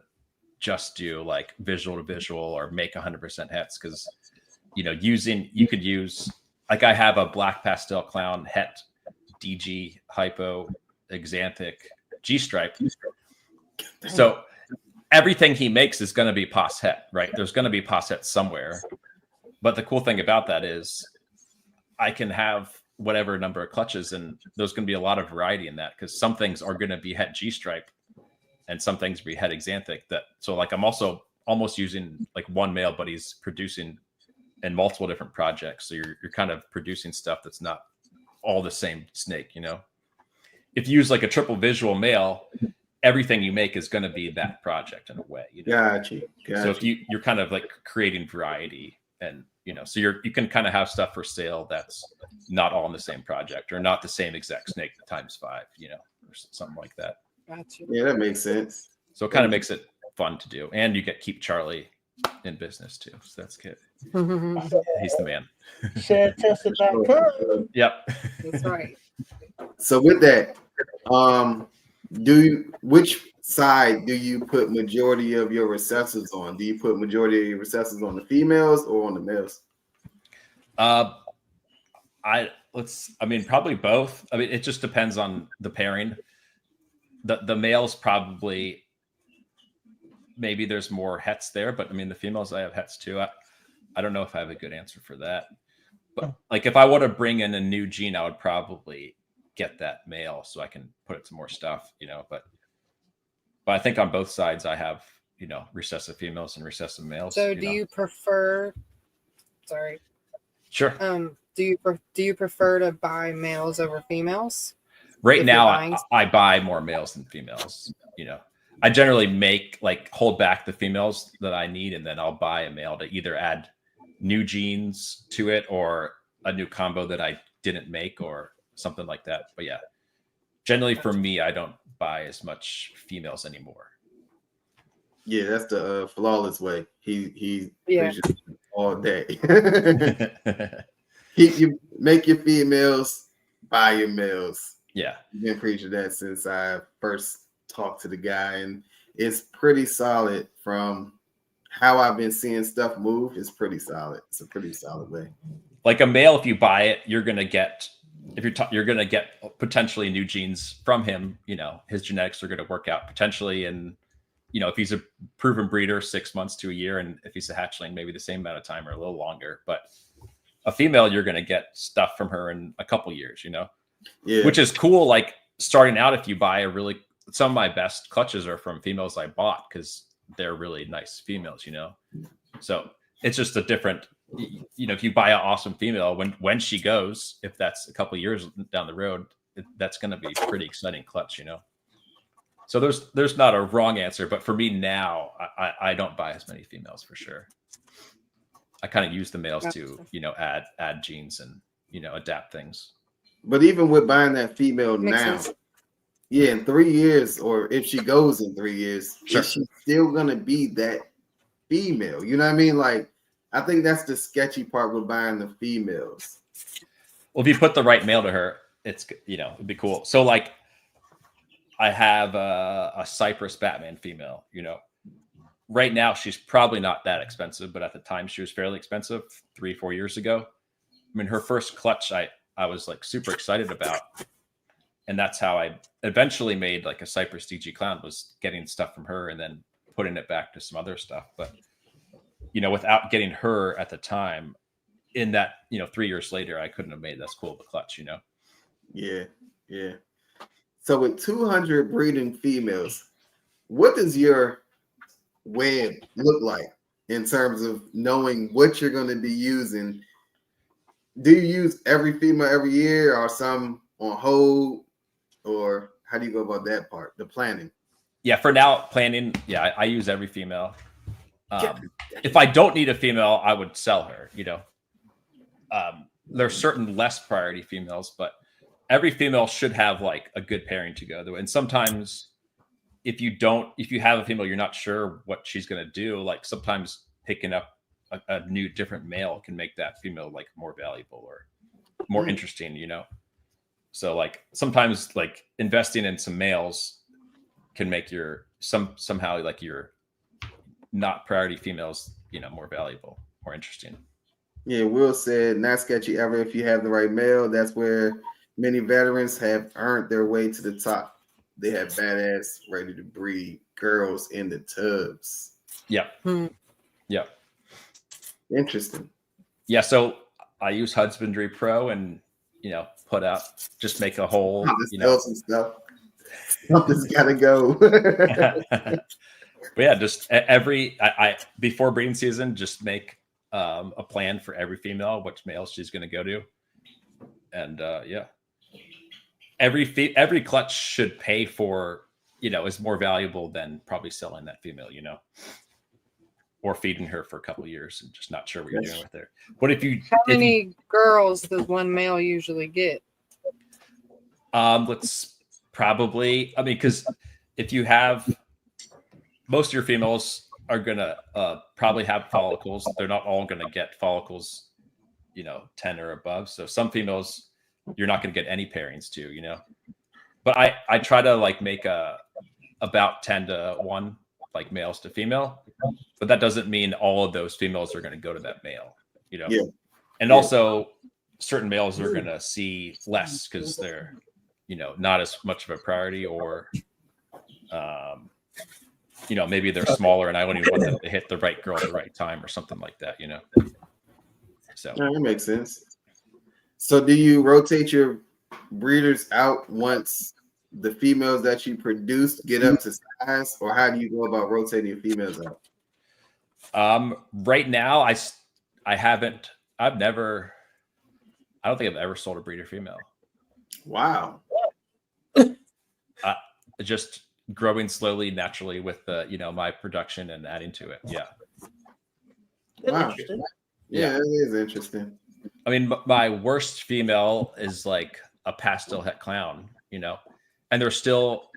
just do like visual to visual or make 100% heads. Because, you know, you could use, like, I have a black pastel clown het, DG, hypo, exanthic, G stripe. So everything he makes is going to be pos het, right? There's going to be pos het somewhere. But the cool thing about that is I can have whatever number of clutches, and there's going to be a lot of variety in that, because some things are going to be het G stripe and some things be het exanthic. So like I'm also almost using like one male, but he's producing in multiple different projects. So you're kind of producing stuff that's not all the same snake, you know. If you use like a triple visual male, everything you make is going to be that project in a way, you know? Gotcha. So if you're kind of like creating variety, and, you know, so you can kind of have stuff for sale that's not all in the same project, or not the same exact snake times 5, you know, or something like that. Gotcha. Yeah, that makes sense. So it kind of makes it fun to do, and you keep Charlie in business too. So that's good. He's the man. ShareTested.com. Yep. That's right. So with that, which side do you put majority of your recessives on? Do you put majority of your recessives on the females or on the males? I mean, probably both. I mean, it just depends on the pairing. The males probably, maybe there's more hets there, but I mean, the females, I have hets too. I don't know if I have a good answer for that. But like, if I want to bring in a new gene, I would probably get that male so I can put it to more stuff, you know. But I think on both sides I have, you know, recessive females and recessive males. So do you prefer? Sorry. Sure. Do you prefer to buy males over females? Right now, I buy more males than females. You know, I generally hold back the females that I need, and then I'll buy a male to either add new genes to it, or a new combo that I didn't make, or something like that. But yeah, generally for me, I don't buy as much females anymore. Yeah, that's the flawless way. He preaches all day. You make your females, buy your males. Yeah, I've been preaching that since I first talked to the guy, and it's pretty solid. From how I've been seeing stuff move, it's pretty solid. It's a pretty solid way. Like a male, if you buy it, you're gonna get, you're gonna get potentially new genes from him. You know, his genetics are gonna work out potentially, and, you know, if he's a proven breeder, 6 months to a year, and if he's a hatchling, maybe the same amount of time or a little longer. But a female, you're gonna get stuff from her in a couple years, you know. Yeah. Which is cool. Like, starting out, if you buy some of my best clutches are from females I bought, because they're really nice females, you know. So it's just a different, you know, if you buy an awesome female, when she goes, if that's a couple of years down the road, that's going to be pretty exciting clutch, you know. So there's not a wrong answer, but for me now, I don't buy as many females for sure. I kind of use the males to, you know, add genes and, you know, adapt things. But even with buying that female now, yeah, in 3 years, or if she goes in 3 years, is she still gonna be that female? You know what I mean? Like, I think that's the sketchy part with buying the females. Well, if you put the right male to her, it's, you know, it'd be cool. So like, I have a Cypress Batman female, you know. Right now, she's probably not that expensive, but at the time she was fairly expensive 3-4 years ago. I mean, her first clutch, I was like super excited about. And that's how I eventually made like a Cypress DG clown, was getting stuff from her and then putting it back to some other stuff. But, without getting her at the time, in that, 3 years later, I couldn't have made this cool of a clutch, Yeah. So with 200 breeding females, what does your web look like in terms of knowing what you're going to be using? Do you use every female every year, or some on hold, or how do you go about that part, the planning? Yeah, for now, planning, I use every female. If I don't need a female, I would sell her, There's certain less priority females, but every female should have like a good pairing to go. And sometimes if you have a female, you're not sure what she's going to do. Like sometimes picking up a new different male can make that female like more valuable or more interesting, So like sometimes like investing in some males can make somehow like your not priority females, more valuable, more interesting. Yeah, Will said, not sketchy ever if you have the right male. That's where many veterans have earned their way to the top. They have badass, ready to breed girls in the tubs. Yeah. Yeah. Interesting. Yeah. So I use Husbandry Pro and, put out, just make a whole, some stuff. Something's got to go. But yeah, just I before breeding season, just make a plan for every female, which male she's going to go to. And every clutch should pay for, is more valuable than probably selling that female, or feeding her for a couple of years and just not sure what you're doing with her. But how many girls does one male usually get? Let's probably, because if you have, most of your females are gonna probably have follicles. They're not all gonna get follicles, 10 or above. So some females you're not gonna get any pairings to, But I try to like make about 10 to 1 like males to female, but that doesn't mean all of those females are gonna go to that male, Yeah. And also certain males are gonna see less because they're, not as much of a priority, or maybe they're smaller and I only want them to hit the right girl at the right time or something like that, So that makes sense. So do you rotate your breeders out once the females that you produced get up to size, or how do you go about rotating your females out? Right now, I don't think I've ever sold a breeder female. Wow. Just growing slowly, naturally with the, my production and adding to it. Yeah. Wow. Yeah, that is interesting. I mean, my worst female is like a pastel het clown, and there's still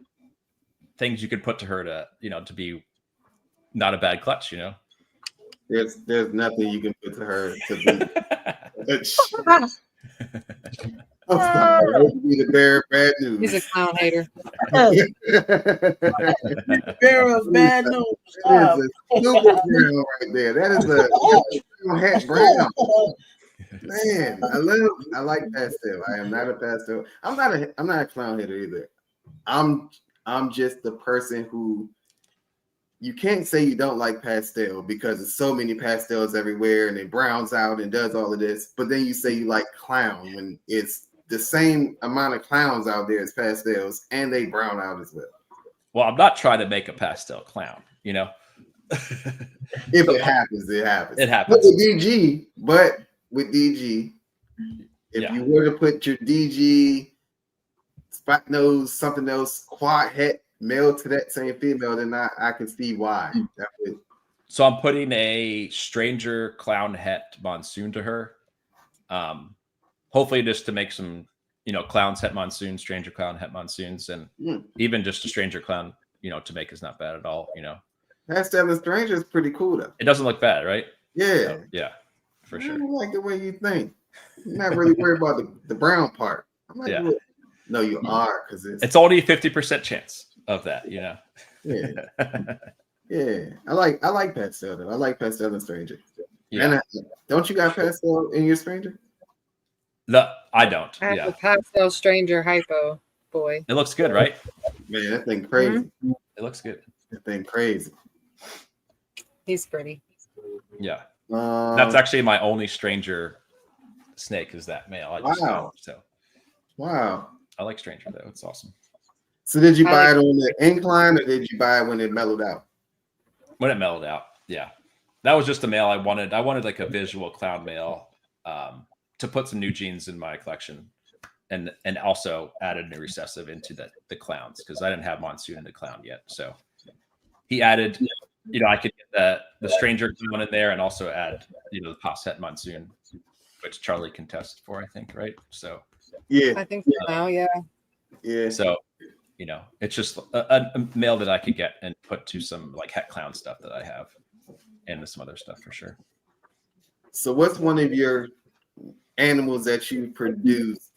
things you could put to her to, to be not a bad clutch, There's nothing you can put to her to be. I'm sorry, be the bearer of bad news. He's a clown hater. Bearer of bad news. That is a super brown right there. That is a hat brown. Man, I like pastel. I am not a pastel. I'm not a clown hater either. I'm just the person who, you can't say you don't like pastel because there's so many pastels everywhere and it browns out and does all of this. But then you say you like clown when it's the same amount of clowns out there as pastels and they brown out as well. Well, I'm not trying to make a pastel clown, If it happens, it happens. It happens. But with DG, if you were to put your DG spot nose, something else, quad het male to that same female, then I can see why. So I'm putting a stranger clown het monsoon to her. Hopefully just to make some, clowns het monsoon, stranger clown het monsoons, and even just a stranger clown, to make is not bad at all, Pastel and stranger is pretty cool though. It doesn't look bad, right? Yeah. So, yeah, for sure. I like the way you think. You're not really worried about the brown part. I'm like, Yeah. No, you are, because it's only 50% chance of that, Yeah. Yeah. I like pastel though. I like pastel and stranger. Yeah. And don't you got pastel in your stranger? No, I don't. I have Yeah. a pastel stranger hypo. boy. It looks good, right? Man, that thing crazy. It looks good. That thing crazy. He's pretty. Yeah. That's actually my only stranger snake is that male. I just Wow. So Wow. I like stranger though. It's awesome. So did you buy it on the incline or did you buy it when it mellowed out? When it mellowed out, yeah. That was just the male I wanted. I wanted like a visual clown male to put some new genes in my collection, and also added a new recessive into the clowns because I didn't have Monsoon in the clown yet. So he added, I could get the stranger clown in there and also add, the Posset Monsoon, which Charlie can test for, I think, right? So yeah, I think so now, yeah. Yeah. So it's just a male that I could get and put to some like het clown stuff that I have, and some other stuff for sure. So what's one of your animals that you produced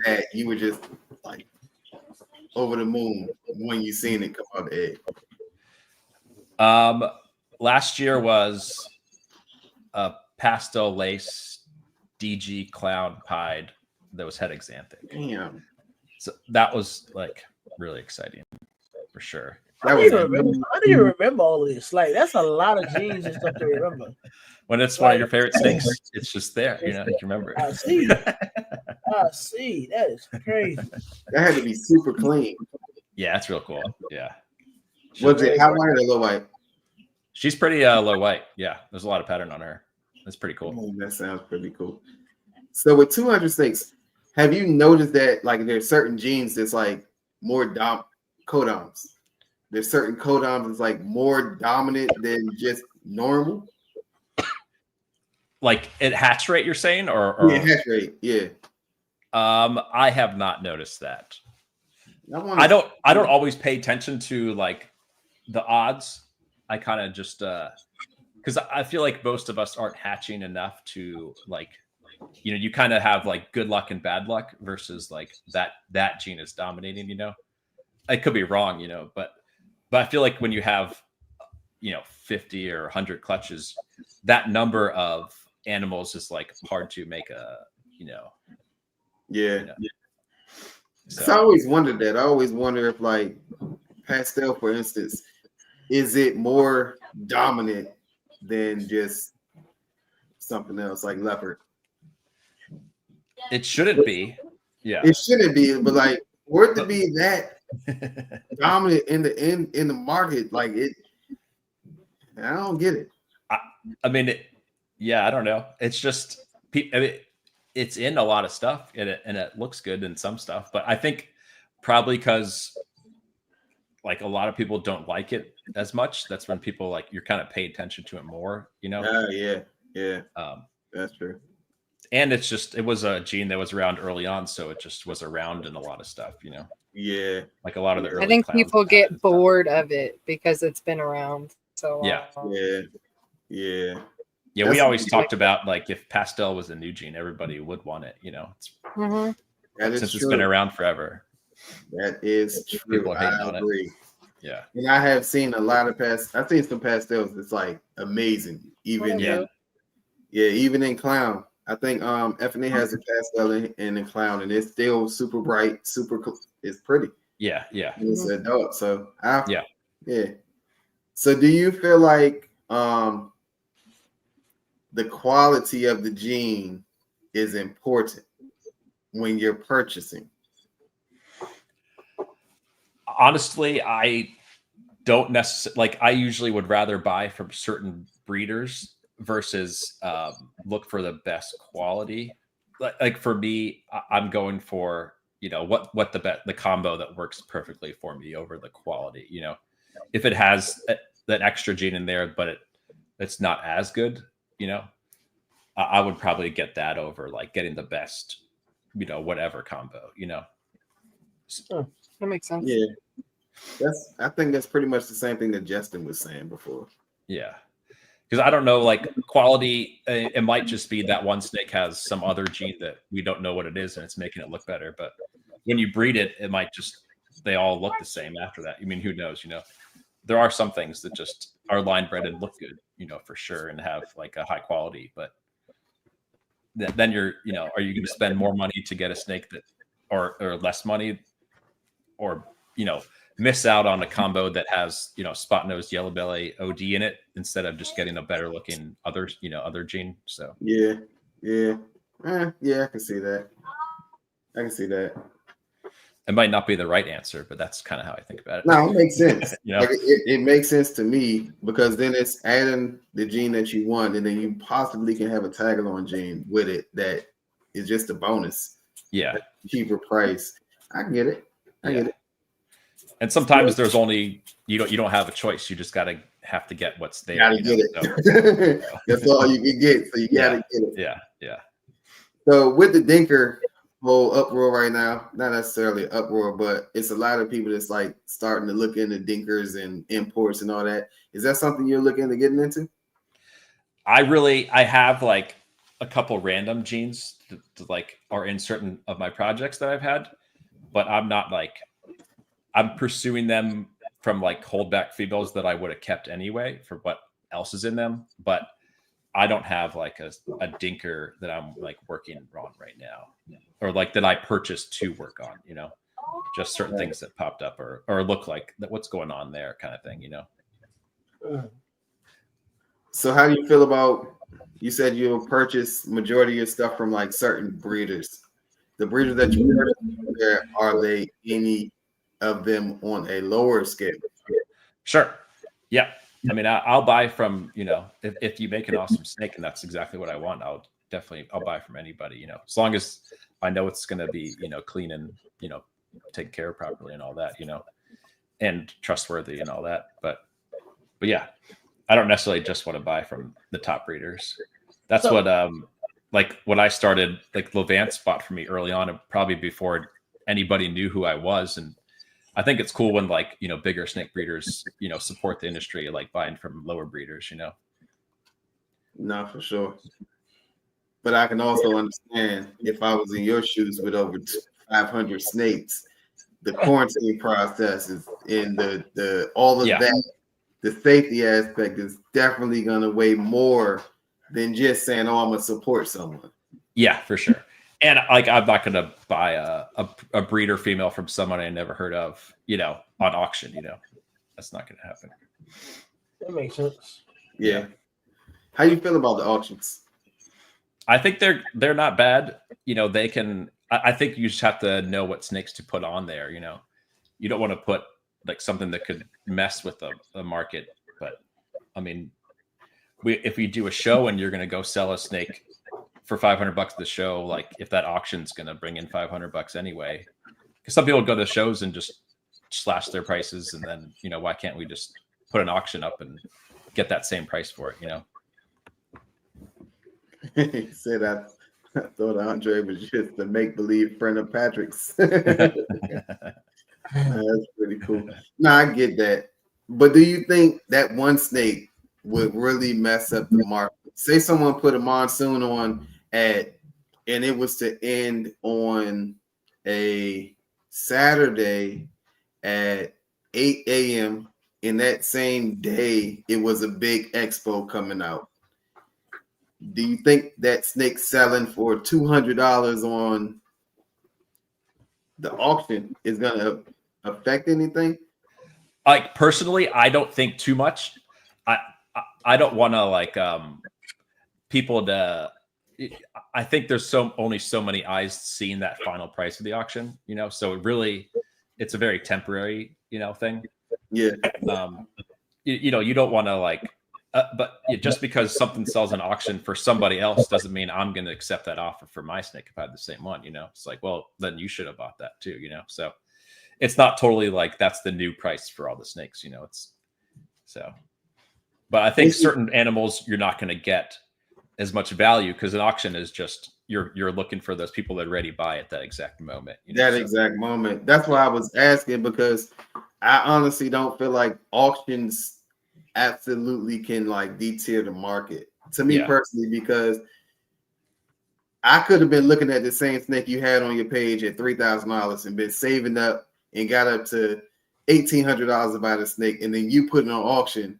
that you were just like over the moon when you seen it come out the egg? Last year was a pastel lace DG clown pied that was het exanthic. Damn. So that was like really exciting for sure. How do you remember all of this? Like, that's a lot of genes and stuff to remember. When it's one of your favorite snakes, it's just there. You can remember it. I see. That is crazy. That had to be super clean. Yeah, it's real cool. Yeah. Was it high white or low white? She's pretty low white. Yeah, there's a lot of pattern on her. That's pretty cool. Oh, that sounds pretty cool. So with 200 snakes, have you noticed that like there's certain genes that's like more codoms? There's certain codoms that's like more dominant than just normal. Like at hatch rate, you're saying, or yeah, hatch rate, yeah. I have not noticed that. I don't always pay attention to like the odds. I kind of just because I feel like most of us aren't hatching enough to like, you kind of have like good luck and bad luck versus like that gene is dominating. I could be wrong, but I feel like when you have 50 or 100 clutches, that number of animals is like hard to make a yeah. So I always wondered that. I always wonder if like pastel, for instance, is it more dominant than just something else like leopard? it shouldn't be. Yeah, it shouldn't be, but like for it to be that dominant in the market, like it, I don't get it. I mean, I don't know. It's just it's in a lot of stuff, and it looks good in some stuff. But I think probably because like a lot of people don't like it as much. That's when people like you're kind of pay attention to it more. Yeah. That's true. And it was a gene that was around early on, so it just was around in a lot of stuff. Yeah. Like a lot of the early. I think people get bored of it because it's been around so long. Yeah. Yeah, we always talked about like if pastel was a new gene, everybody would want it. Since it's been around forever. That is true. People are hating on agree. it. Yeah, and I have seen a lot of I've seen some pastels that's like amazing. Even even in clown. I think FNA has a pastel in the clown, and it's still super bright, it's pretty. Yeah. And it's adult, so yeah. So do you feel like the quality of the gene is important when you're purchasing? Honestly, I don't necessarily like. I usually would rather buy from certain breeders versus look for the best quality. Like for me, I'm going for what the combo that works perfectly for me over the quality. If it has that extra gene in there, but it's not as good. I would probably get that over like getting the best, whatever combo. That makes sense. Yeah, I think that's pretty much the same thing that Justin was saying before. Yeah, because I don't know, like quality. It might just be that one snake has some other gene that we don't know what it is, and it's making it look better. But when you breed it, it might just they all look the same after that. I mean, who knows? There are some things that just are line bred and look good, for sure, and have like a high quality. But then you're, are you going to spend more money to get a snake that, or less money or miss out on a combo that has spot nose yellow belly OD in it instead of just getting a better looking other gene. So yeah, I can see that. It might not be the right answer, but that's kind of how I think about it. No, it makes sense. Like it makes sense to me, because then it's adding the gene that you want, and then you possibly can have a tag-along gene with it that is just a bonus. Yeah, cheaper price. I get it. I get it. And sometimes there's only you don't have a choice. You just have to get what's there. Gotta get it. So, that's all you can get. So you gotta get it. Yeah. So with the Dinker whole uproar right now, not necessarily uproar, but it's a lot of people that's like starting to look into Dinkers and imports and all that. Is that something you're looking to getting into? I have like a couple random genes that like are in certain of my projects that I've had, but I'm not like I'm pursuing them from like holdback females that I would have kept anyway for what else is in them. But I don't have like a Dinker that I'm like working on right now, or like that I purchased to work on, just certain things that popped up or look like that what's going on there kind of thing, So how do you feel about, you said you'll purchase majority of your stuff from like certain breeders. The breeders that you purchase there, are they any of them on a lower scale? Sure. Yeah. I mean, I'll buy from, if you make an awesome snake and that's exactly what I want, I'll buy from anybody, as long as I know it's going to be, clean and, taken care of properly and all that, and trustworthy and all that. But yeah, I don't necessarily just want to buy from the top breeders. That's what, like when I started, like Levance bought for me early on, and probably before anybody knew who I was. And I think it's cool when like, bigger snake breeders, support the industry, like buying from lower breeders, No, for sure. But I can also understand if I was in your shoes with over 500 snakes, the quarantine process is in the all of that, the safety aspect is definitely going to weigh more than just saying, oh, I'm going to support someone. Yeah, for sure. And like, I'm not going to buy a breeder female from someone I never heard of, on auction, that's not going to happen. That makes sense. Yeah. How you feel about the auctions? I think they're not bad. They can, I think you just have to know what snakes to put on there. You don't want to put like something that could mess with the market. But I mean, if we do a show and you're going to go sell a snake for $500 at the show, like if that auction's going to bring in $500 anyway, because some people go to the shows and just slash their prices. And then, why can't we just put an auction up and get that same price for it, He said I thought Andre was just a make-believe friend of Patrick's. That's pretty cool. No, I get that. But do you think that one snake would really mess up the market? Say someone put a monsoon on and it was to end on a Saturday at 8 a.m. and that same day it was a big expo coming out. Do you think that snake selling for $200 on the auction is going to affect anything? Like personally, I don't think too much. I don't want to like people to. I think there's only so many eyes seeing that final price of the auction, So it's a very temporary, thing. Yeah. You don't want to like. But just because something sells an auction for somebody else doesn't mean I'm going to accept that offer for my snake if I had the same one, It's like, well, then you should have bought that too, So it's not totally like that's the new price for all the snakes, it's so. But I think certain animals you're not going to get as much value because an auction is just you're looking for those people that are ready to buy at that exact moment. Exact moment. That's why I was asking, because I honestly don't feel like auctions absolutely can like deter the market to me personally, because I could have been looking at the same snake you had on your page at $3,000 and been saving up and got up to $1,800 to buy the snake, and then you put it on auction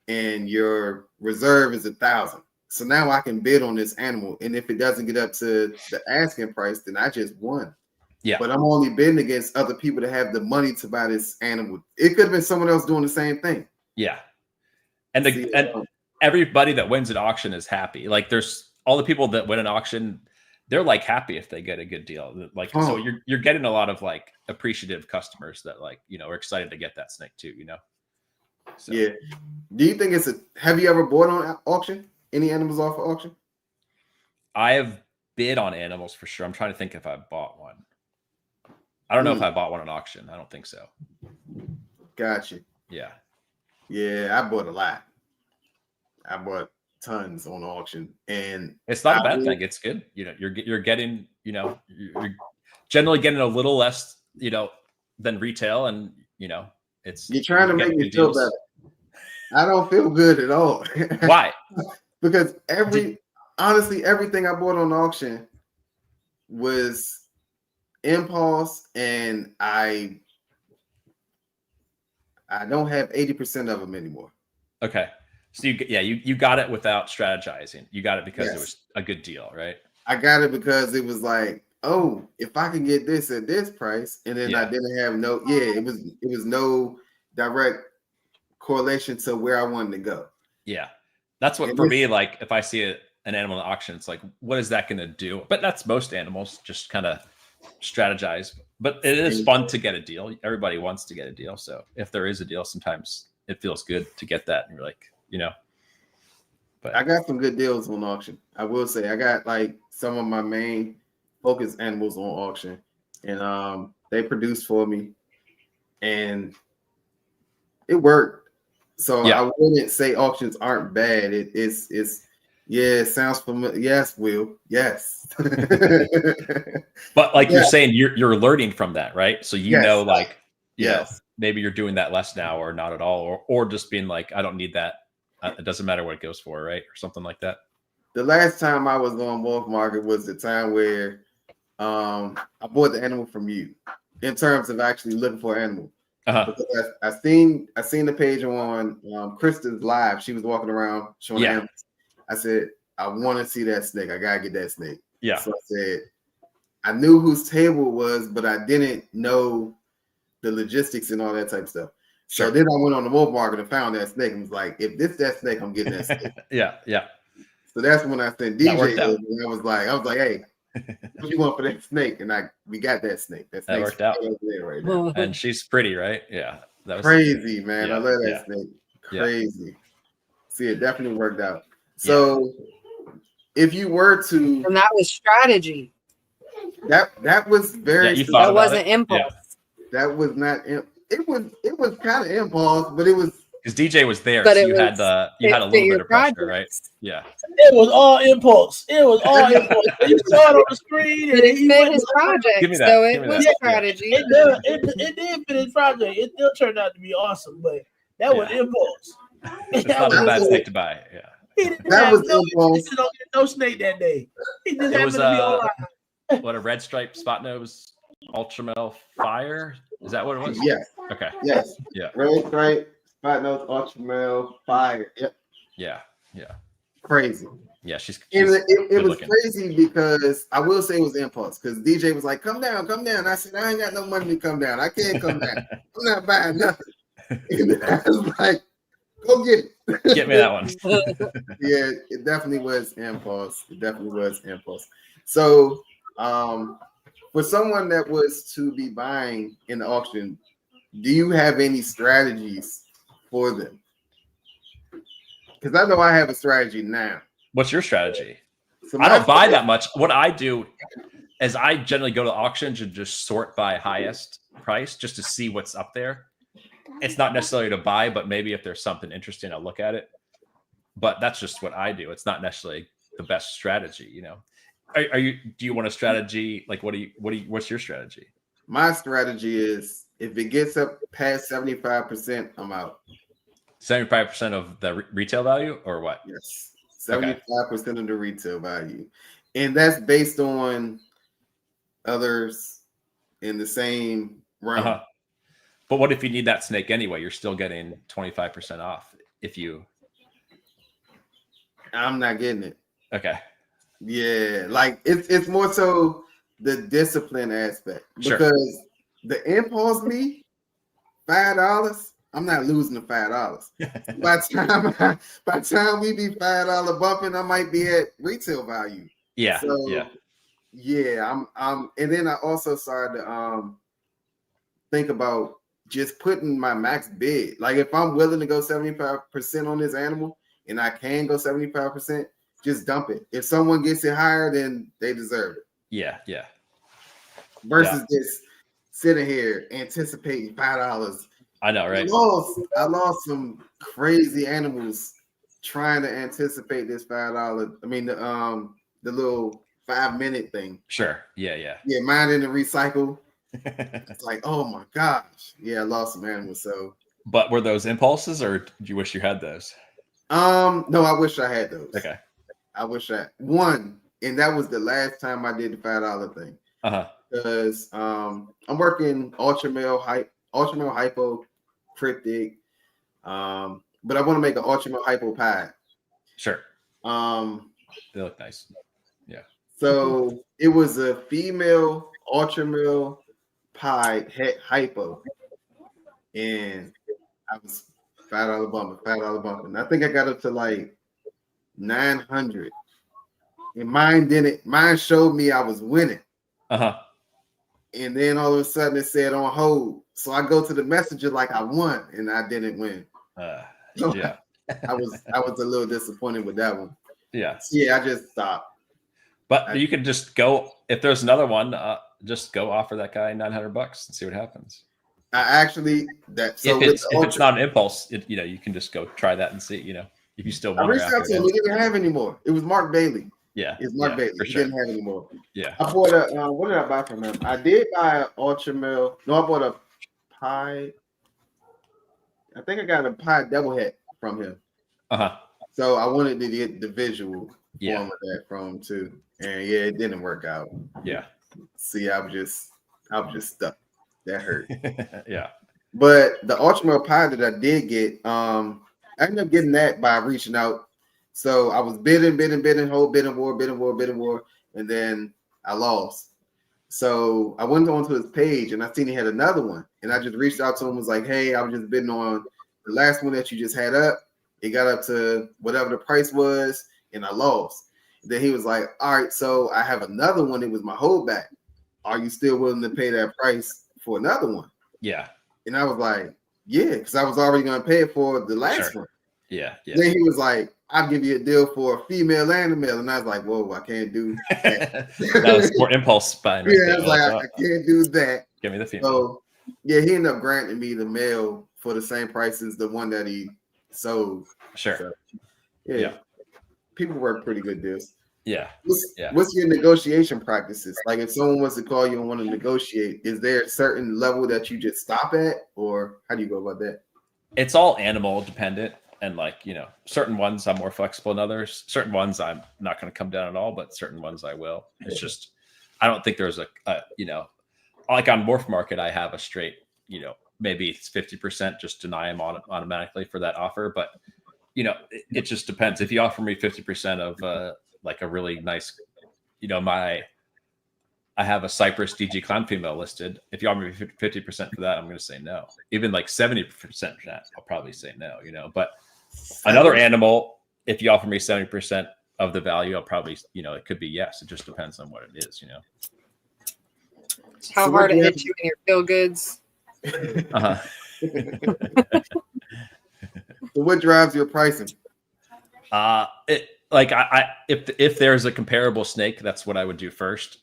and your reserve is $1,000. So now I can bid on this animal, and if it doesn't get up to the asking price, then I just won. Yeah. But I'm only bidding against other people that have the money to buy this animal. It could have been someone else doing the same thing. Yeah. And everybody that wins an auction is happy. Like there's all the people that win an auction, they're like happy if they get a good deal. Like so you're getting a lot of like appreciative customers that like, are excited to get that snake too, So. Yeah. Do you think have you ever bought on auction? Any animals off of auction? I have bid on animals for sure. I'm trying to think if I bought one. I don't know if I bought one on auction. I don't think so. Gotcha. Yeah. Yeah, I bought a lot. I bought tons on auction, and it's not a bad thing. It's good. You're getting, you're generally getting a little less, than retail, and it's you're trying to make me feel better. I don't feel good at all. Why? Because honestly, everything I bought on auction was impulse, and I don't have 80% of them anymore. Okay. So you got it without strategizing. You got it because it was a good deal, right? I got it because it was like, oh, if I can get this at this price, and then I didn't have it was no direct correlation to where I wanted to go. Yeah. That's what, for me, like if I see an animal in auction, it's like, what is that going to do? But that's most animals, just kind of strategize. But it is fun to get a deal. Everybody wants to get a deal. So if there is a deal, sometimes it feels good to get that. And you're like, but I got some good deals on auction. I will say I got like some of my main focus animals on auction, and they produced for me, and it worked. So I wouldn't say auctions aren't bad. It sounds familiar. Yes, Will. Yes. But like you're saying, you're learning from that, right? So like, maybe you're doing that less now, or not at all, or just being like, I don't need that. It doesn't matter what it goes for, right? Or something like that. The last time I was on MorphMarket was the time where I bought the animal from you, in terms of actually looking for an animal. Because I seen the page on Krista's live. She was walking around showing animals. I said, I want to see that snake. I gotta get that snake. Yeah. So I said, I knew whose table it was, but I didn't know the logistics and all that type of stuff. So then I went on the MorphMarket and found that snake and was like, if this that snake, I'm getting that snake. Yeah. So that's when I sent DJ. And I was like, hey, what you want for that snake? And we got that snake. That worked out. Right now. And she's pretty, right? Yeah. That was crazy, man. I love that snake. Crazy. See, it definitely worked out. So if you were to, and that was strategy. That was very. That wasn't impulse. Yeah. That was not. It was kind of impulse, but it was because DJ was there. But so you had a little bit of pressure, right? Yeah. It was all impulse. You saw it on the screen. But it fit his project, so it was strategy. It did fit his project. It still turned out to be awesome, but that was impulse. It's not a bad snake to buy. Yeah. That was impulse. He didn't get no snake that day. He just happened to be online. What, a red stripe spot nose ultramel fire? Is that what it was? Yes. Okay. Yes. Yeah. Red stripe spot nose ultramel fire. Yep. Yeah. Crazy. Yeah, she's it was crazy because I will say it was impulse because DJ was like, come down. I said, I ain't got no money to come down. I can't come down. I'm not buying nothing. And I was like, go get it. Get me that one. Yeah, it definitely was impulse. So for someone that was to be buying in the auction, do you have any strategies for them? Because I know I have a strategy now. What's your strategy? So I don't buy that much. What I do is I generally go to auctions and just sort by highest price just to see what's up there. It's not necessarily to buy, but maybe if there's something interesting, I'll look at it. But that's just what I do. It's not necessarily the best strategy, Do you want a strategy? Like, what's your strategy? My strategy is if it gets up past 75%, I'm out. 75% of the retail value, or what? Yes, 75% of the retail value, and that's based on others in the same realm. But what if you need that snake anyway? You're still getting 25% off if you. I'm not getting it. Okay. Yeah, like it's more so the discipline aspect Sure. because the impulse me $5. I'm not losing the $5. by the time we be $5 bumping, I might be at retail value. Yeah. So yeah, I'm and then I also started to think about just putting my max bid. Like if I'm willing to go 75% on this animal and I can go 75%, just dump it. If someone gets it higher, then they deserve it. Yeah. Versus just sitting here anticipating $5. I know, right? I lost some crazy animals trying to anticipate this $5. I mean the little 5-minute thing. Sure. Yeah. Yeah, mine in the recycle. It's like, oh my gosh. Yeah, I lost some animals. So But were those impulses, or do you wish you had those? no, I wish I had those. Okay. I wish I one, and that was the last time I did the $5 thing. Because I'm working ultra male hypo cryptic. But I want to make an ultra male hypo pie. Sure. They look nice. Yeah. So it was a female ultra male pie hypo, and I was $5 bumping. I think I got up to like 900, and mine showed me I was winning. And then all of a sudden it said on hold. So I go to the messenger like I won, and I didn't win. Yeah. I was a little disappointed with that one. Yeah. Yeah, I just stopped. But you could just go, if there's another one, just go offer that guy $900 and see what happens. I actually if it's not an impulse, you can just go try that and see. If you still want. I reached out to him. He didn't have anymore. It was Mark Bailey. Yeah, it's Mark Bailey. He didn't have anymore. Yeah, I bought a. What did I buy from him? I did buy an ultra mil. No, I bought a pie. I think I got a pie double head from him. So I wanted to get the visual form of that from him too, and yeah, it didn't work out. Yeah. See, I was just stuck. That hurt. Yeah. But the ultra pie that I did get, I ended up getting that by reaching out. So I was bidding, whole bidding war, and then I lost. So I went onto his page and I seen he had another one, and I just reached out to him, was like, "Hey, I was just bidding on the last one that you just had up. It got up to whatever the price was, and I lost." Then he was like, "All right, so I have another one. It was my holdback. Are you still willing to pay that price for another one?" Yeah. And I was like, "Yeah," because I was already going to pay it for the last one. Yeah. Then he was like, "I'll give you a deal for a female and a male," and I was like, "Whoa, I can't do that." That was more impulse buying. Right. Yeah, I was like, I can't do that. Give me the female. So yeah, he ended up granting me the male for the same price as the one that he sold. Sure. So, yeah. People work pretty good deals. Yeah. What's your negotiation practices? Like if someone was to call you and want to negotiate, is there a certain level that you just stop at, or how do you go about that? It's all animal dependent. And certain ones I'm more flexible than others. Certain ones I'm not going to come down at all, but certain ones I will. It's just, I don't think there's like on MorphMarket, I have a straight, maybe it's 50%, just deny them automatically for that offer. But, it just depends. If you offer me 50% of like a really nice, I have a Cypress DG clown female listed. If you offer me 50% for that, I'm going to say no. Even like 70% for that, I'll probably say no, but another animal, if you offer me 70% of the value, I'll probably, it could be yes. It just depends on what it is, How hard it hits you in your feel goods. So what drives your pricing? If there's a comparable snake, that's what I would do first.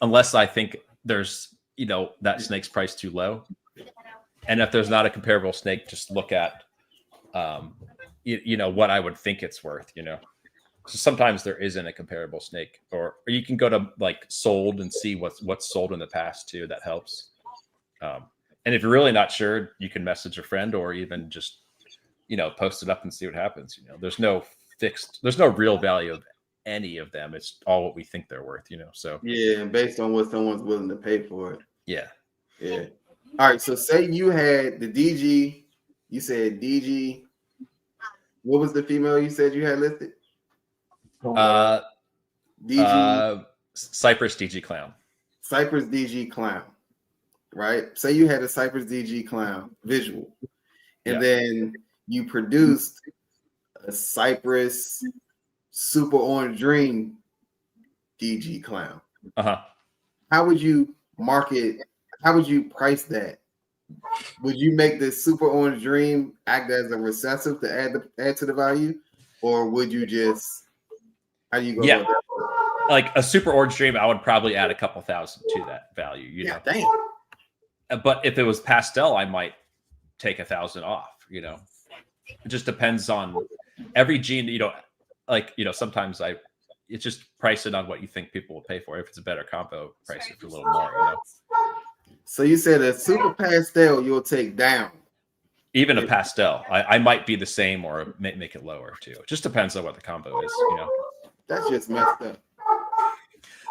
Unless I think there's, that snake's price too low. And if there's not a comparable snake, just look at, what I would think it's worth, So sometimes there isn't a comparable snake, or you can go to like sold and see what's sold in the past too. That helps. And if you're really not sure, you can message a friend or even just, post it up and see what happens. There's no real value of any of them. It's all what we think they're worth, So yeah, and based on what someone's willing to pay for it. Yeah. All right. So say you had the DG. You said DG. What was the female you said you had listed? DG. Cypress DG clown. Cypress DG clown, right? Say you had a Cypress DG clown visual, and then you produced a Cypress Super Orange Dream DG clown. How would you market? How would you price that? Would you make the Super Orange Dream act as a recessive to add to the value, or would you just? How do you go about that? Like a Super Orange Dream, I would probably add a couple thousand to that value. You know, damn. But if it was pastel, I might take 1,000 off. You know, it just depends on every gene. You know, like sometimes it's just price it on what you think people will pay for. If it's a better combo, price it for a little more. You know. So you said a super pastel you'll take down. Even a pastel, I might be the same or make it lower too. It just depends on what the combo is. You know. That's just messed up.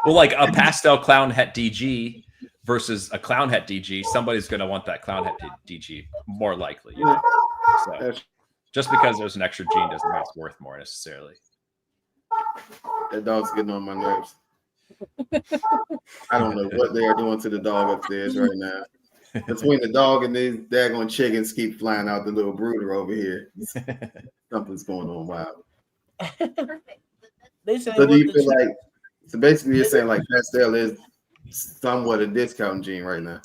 Well, like a pastel clown het DG versus a clown het DG, somebody's going to want that clown het DG more likely. You know? So just because there's an extra gene doesn't mean it's worth more necessarily. That dog's getting on my nerves. I don't know what they are doing to the dog upstairs right now. Between the dog and these daggone chickens keep flying out the little brooder over here. Something's going on wild. They say So do you feel like, so basically you're saying like pastel is somewhat a discount gene right now?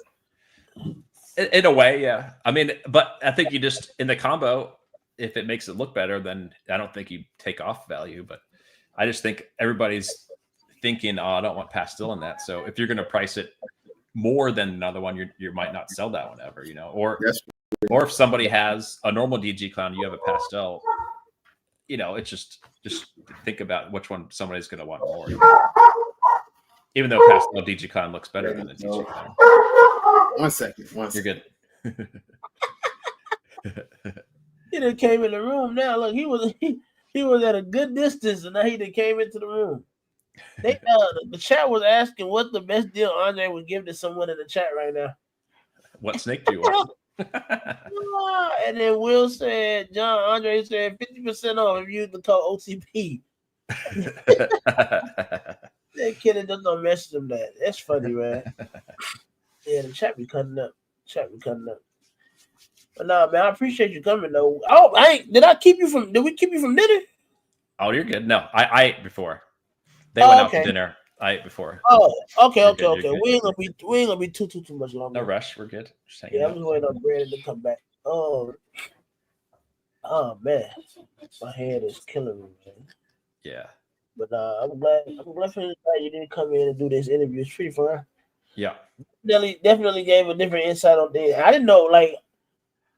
In a way, yeah. I mean, but I think you just, in the combo, if it makes it look better, then I don't think you take off value. But I just think everybody's thinking, oh, I don't want pastel in that. So if you're going to price it more than another one, you might not sell that one ever, you know. Or if somebody has a normal DG clown, you have a pastel, you know, it's just think about which one somebody's going to want more. Even though pastel DG clown looks better than a DG clown. 1 second. You're good. He done came in the room now. Look, he was at a good distance, and now he done came into the room. They the chat was asking what the best deal Andre would give to someone in the chat right now. What snake do you want? And then Will said, Andre said 50% off if you use the code OTP. That kid just don't message him that. That's funny, man. Yeah, the chat be cutting up. But nah, man, I appreciate you coming though. Oh, did we keep you from dinner? Oh, you're good. No, I ate before. They went out to dinner. I ate before. Oh, okay. Good. We ain't gonna be too much longer. No rush. We're good. Just I'm just waiting on Brandon to come back. Oh man, my head is killing me, man. Yeah. But I'm glad for you didn't come in and do this interview. It's pretty fun. Yeah. Definitely gave a different insight on things. I didn't know, like,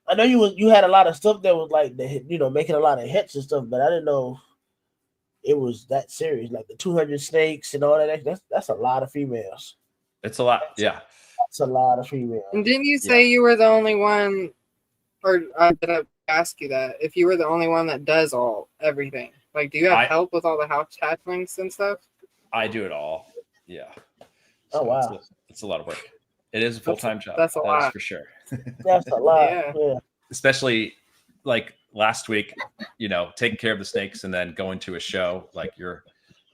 I know you had a lot of stuff that was like making a lot of hits and stuff, but I didn't know it was that serious. Like the 200 snakes and all that. That's a lot of females. It's a lot. Yeah. That's a lot of females. And didn't you say you were the only one, or did I ask you that? If you were the only one that does everything, like, do you have help with all the house hatchlings and stuff? I do it all. Yeah. So oh wow, it's a lot of work. It is a full-time job. That's a lot for sure. That's a lot. Yeah. Especially like last week, taking care of the snakes and then going to a show. Like you're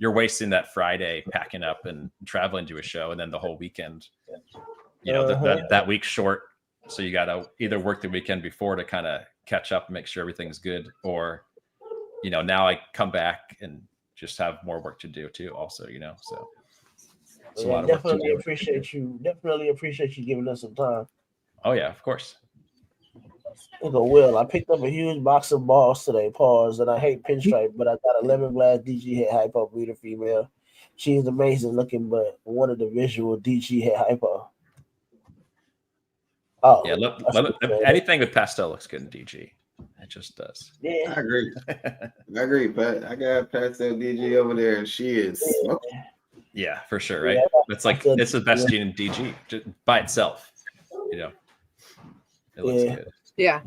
wasting that Friday packing up and traveling to a show, and then the whole weekend. That week's short, so you got to either work the weekend before to kind of catch up and make sure everything's good, or now I come back and just have more work to do too. Also, so. It's a lot of definitely appreciate you. Definitely appreciate you giving us some time. Oh yeah, of course. Look at Will. I picked up a huge box of balls today. Pause. And I hate pinstripe, but I got a lemon glass DG head hypo breeder female. She's amazing looking, but one of the visual DG head hypo. Oh yeah. Look, anything with pastel looks good in DG. It just does. Yeah, I agree, Pat. I got pastel DG over there, and she is smoking. Yeah, for sure, right? It's like it's the best gene in DG just by itself. It looks good. Yeah,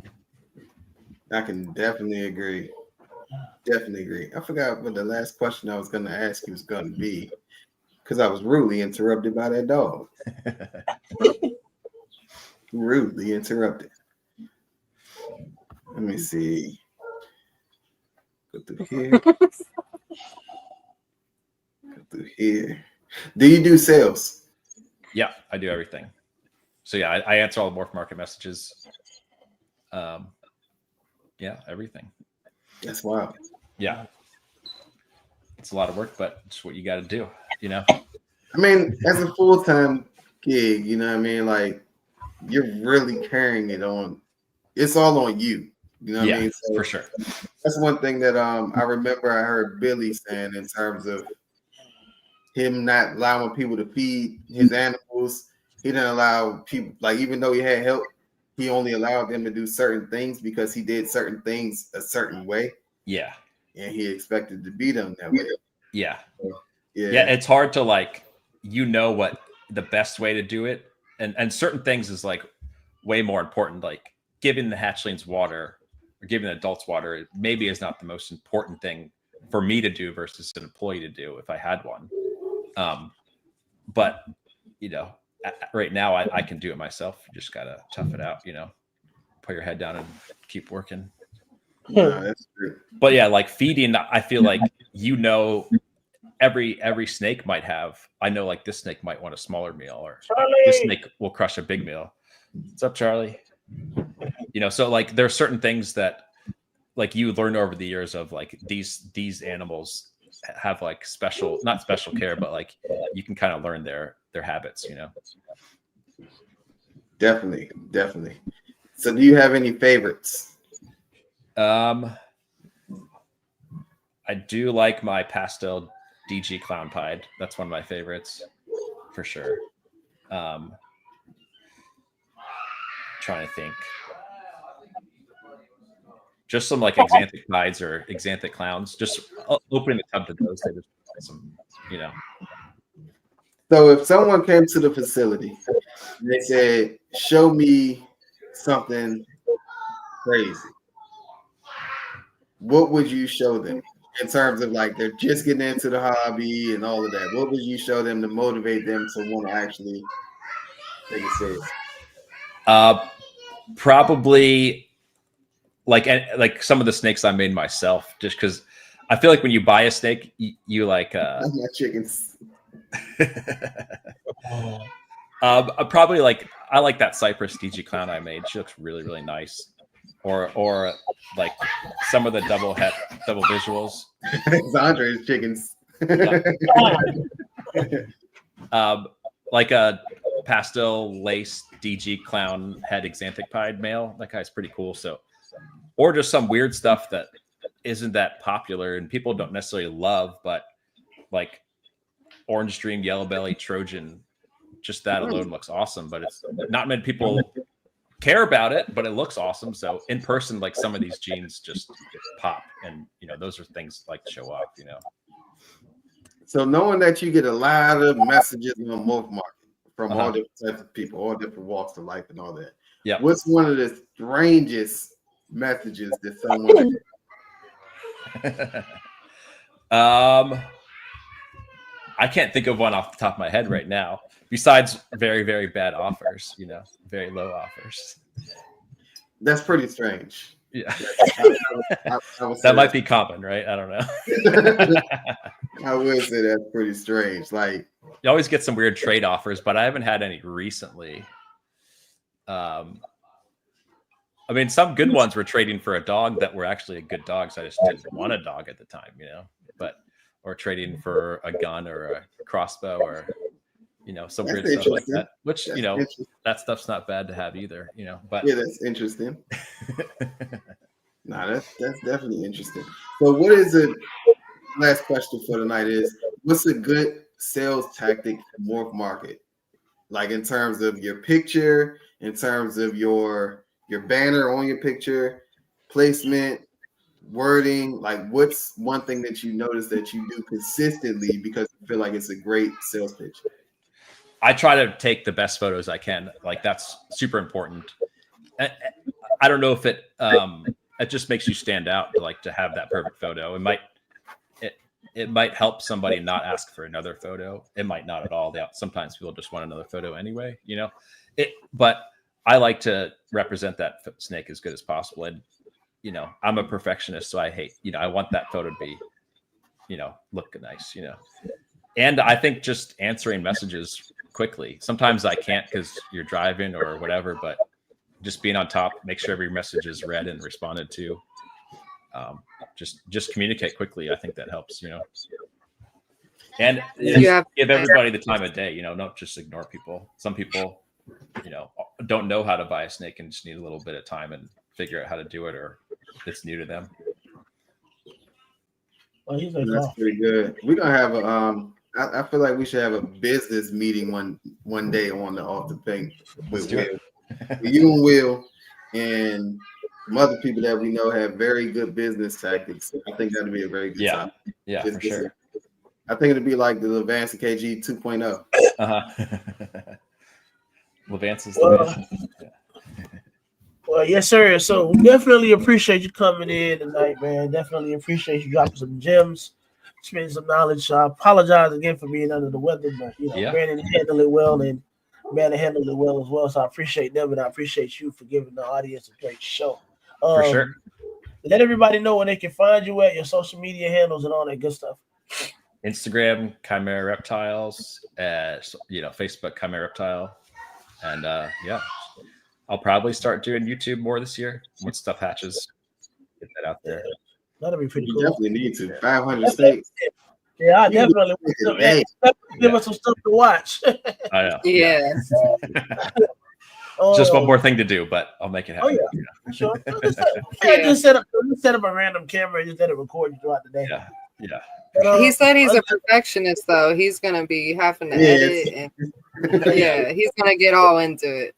I can definitely agree. I forgot what the last question I was going to ask you was going to be, because I was rudely interrupted by that dog. Rudely interrupted. Let me see. Go through here. Go through here. Do you do sales? Yeah, I do everything. So yeah, I answer all the MorphMarket messages. Yeah, everything. That's wild. Yeah. It's a lot of work, but it's what you got to do, you know? I mean, as a full-time gig, you know what I mean? Like, you're really carrying it on. It's all on you. You know what I mean? So for sure. that's one thing that I remember I heard Billy saying in terms of him not allowing people to feed his animals. He didn't allow people, like, even though he had help, he only allowed them to do certain things because he did certain things a certain way. Yeah. And he expected to be done that way. Yeah. Yeah. It's hard to like, what the best way to do it. And certain things is like way more important. Like giving the hatchlings water or giving the adults water maybe is not the most important thing for me to do versus an employee to do if I had one. But right now I can do it myself. You just gotta tough it out, put your head down and keep working. No, that's true. But yeah, like feeding, I feel like every snake might have. I know like this snake might want a smaller meal, or Charlie! This snake will crush a big meal. What's up, Charlie? So like there are certain things that like you learn over the years of like these animals have like not special care, but like you can kind of learn their habits, Definitely. So do you have any favorites? I do like my pastel DG clown pied. That's one of my favorites for sure. Trying to think. Just some like exanthic pieds or exanthic clowns. Just opening the tub to those. They just some, So if someone came to the facility and they said, "Show me something crazy," what would you show them in terms of like they're just getting into the hobby and all of that? What would you show them to motivate them to want to actually take it serious? Probably like some of the snakes I made myself, just because I feel like when you buy a snake, you like My chickens. Probably like I like that Cypress DG clown I made. She looks really, really nice. Or like some of the double visuals. It's Andre's chickens. Like a pastel lace DG clown head exanthic pied male. That guy's pretty cool. So, or just some weird stuff that isn't that popular and people don't necessarily love, but like orange dream, yellow belly, Trojan, just that alone looks awesome. But it's not many people care about it, but it looks awesome. So in person, like some of these genes just pop, and those are things like to show off. So knowing that you get a lot of messages on MorphMarket from all different types of people, all different walks of life, and all that. Yeah. What's one of the strangest messages that someone? I can't think of one off the top of my head right now. Besides very, very bad offers, very low offers. That's pretty strange. Yeah. I would say that might be common, right? I don't know. I would say that's pretty strange. Like you always get some weird trade offers, but I haven't had any recently. I mean, some good ones were trading for a dog that were actually a good dog, so I just didn't want a dog at the time, or trading for a gun or a crossbow or some weird stuff like that. Which that stuff's not bad to have either, But yeah, that's interesting. That's definitely interesting. So, what is the last question for tonight? Is what's a good sales tactic for MorphMarket? Like in terms of your picture, in terms of your banner on your picture, placement, wording. Like, what's one thing that you notice that you do consistently because you feel like it's a great sales pitch? I try to take the best photos I can. Like that's super important. I don't know if it just makes you stand out to have that perfect photo. It might help somebody not ask for another photo. It might not at all. Sometimes people just want another photo anyway, but I like to represent that snake as good as possible. And, I'm a perfectionist, so I want that photo to be, look nice, and I think just answering messages quickly. Sometimes I can't because you're driving or whatever, but just being on top, make sure every message is read and responded to. Just communicate quickly. I think that helps, and give everybody the time of day, don't just ignore people. Some people, don't know how to buy a snake and just need a little bit of time and figure out how to do it, or it's new to them. Well, that's pretty good. We're gonna have I feel like we should have a business meeting one day on the Off the Paint with Will. You and Will and some other people that we know have very good business tactics. I think that'd be a very good time. Yeah, for sure. I think it'd be like the Levance KG 2.0. Levance is the man. Well, yes, sir. So we definitely appreciate you coming in tonight, man. Definitely appreciate you dropping some gems, spending some knowledge. I apologize again for being under the weather, but Brandon handled it well, and Brandon handled it well as well. So I appreciate them, and I appreciate you for giving the audience a great show. For sure. Let everybody know where they can find you at, your social media handles, and all that good stuff. Instagram, Chimera Reptiles, Facebook, Chimera Reptile. And I'll probably start doing YouTube more this year once stuff hatches. Get that out there. That'll be pretty cool. You definitely need to. 500 states. Yeah, I definitely give us some stuff to watch. I know. Yeah. Just one more thing to do, but I'll make it happen. Oh, yeah. Sure. Just set up a random camera and just let it record you throughout the day. Yeah. He said he's a perfectionist, though. He's gonna be having to edit, and he's gonna get all into it.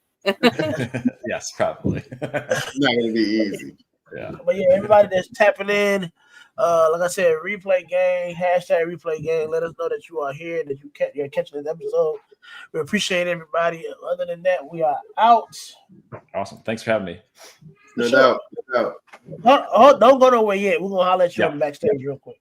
Yes, probably. It's not gonna be easy. Yeah. But everybody that's tapping in, like I said, replay gang, #replay gang. Let us know that you are here, that you're catching this episode. We appreciate everybody. Other than that, we are out. Awesome. Thanks for having me. No doubt. Don't go nowhere yet. We're gonna holler at you on the backstage real quick.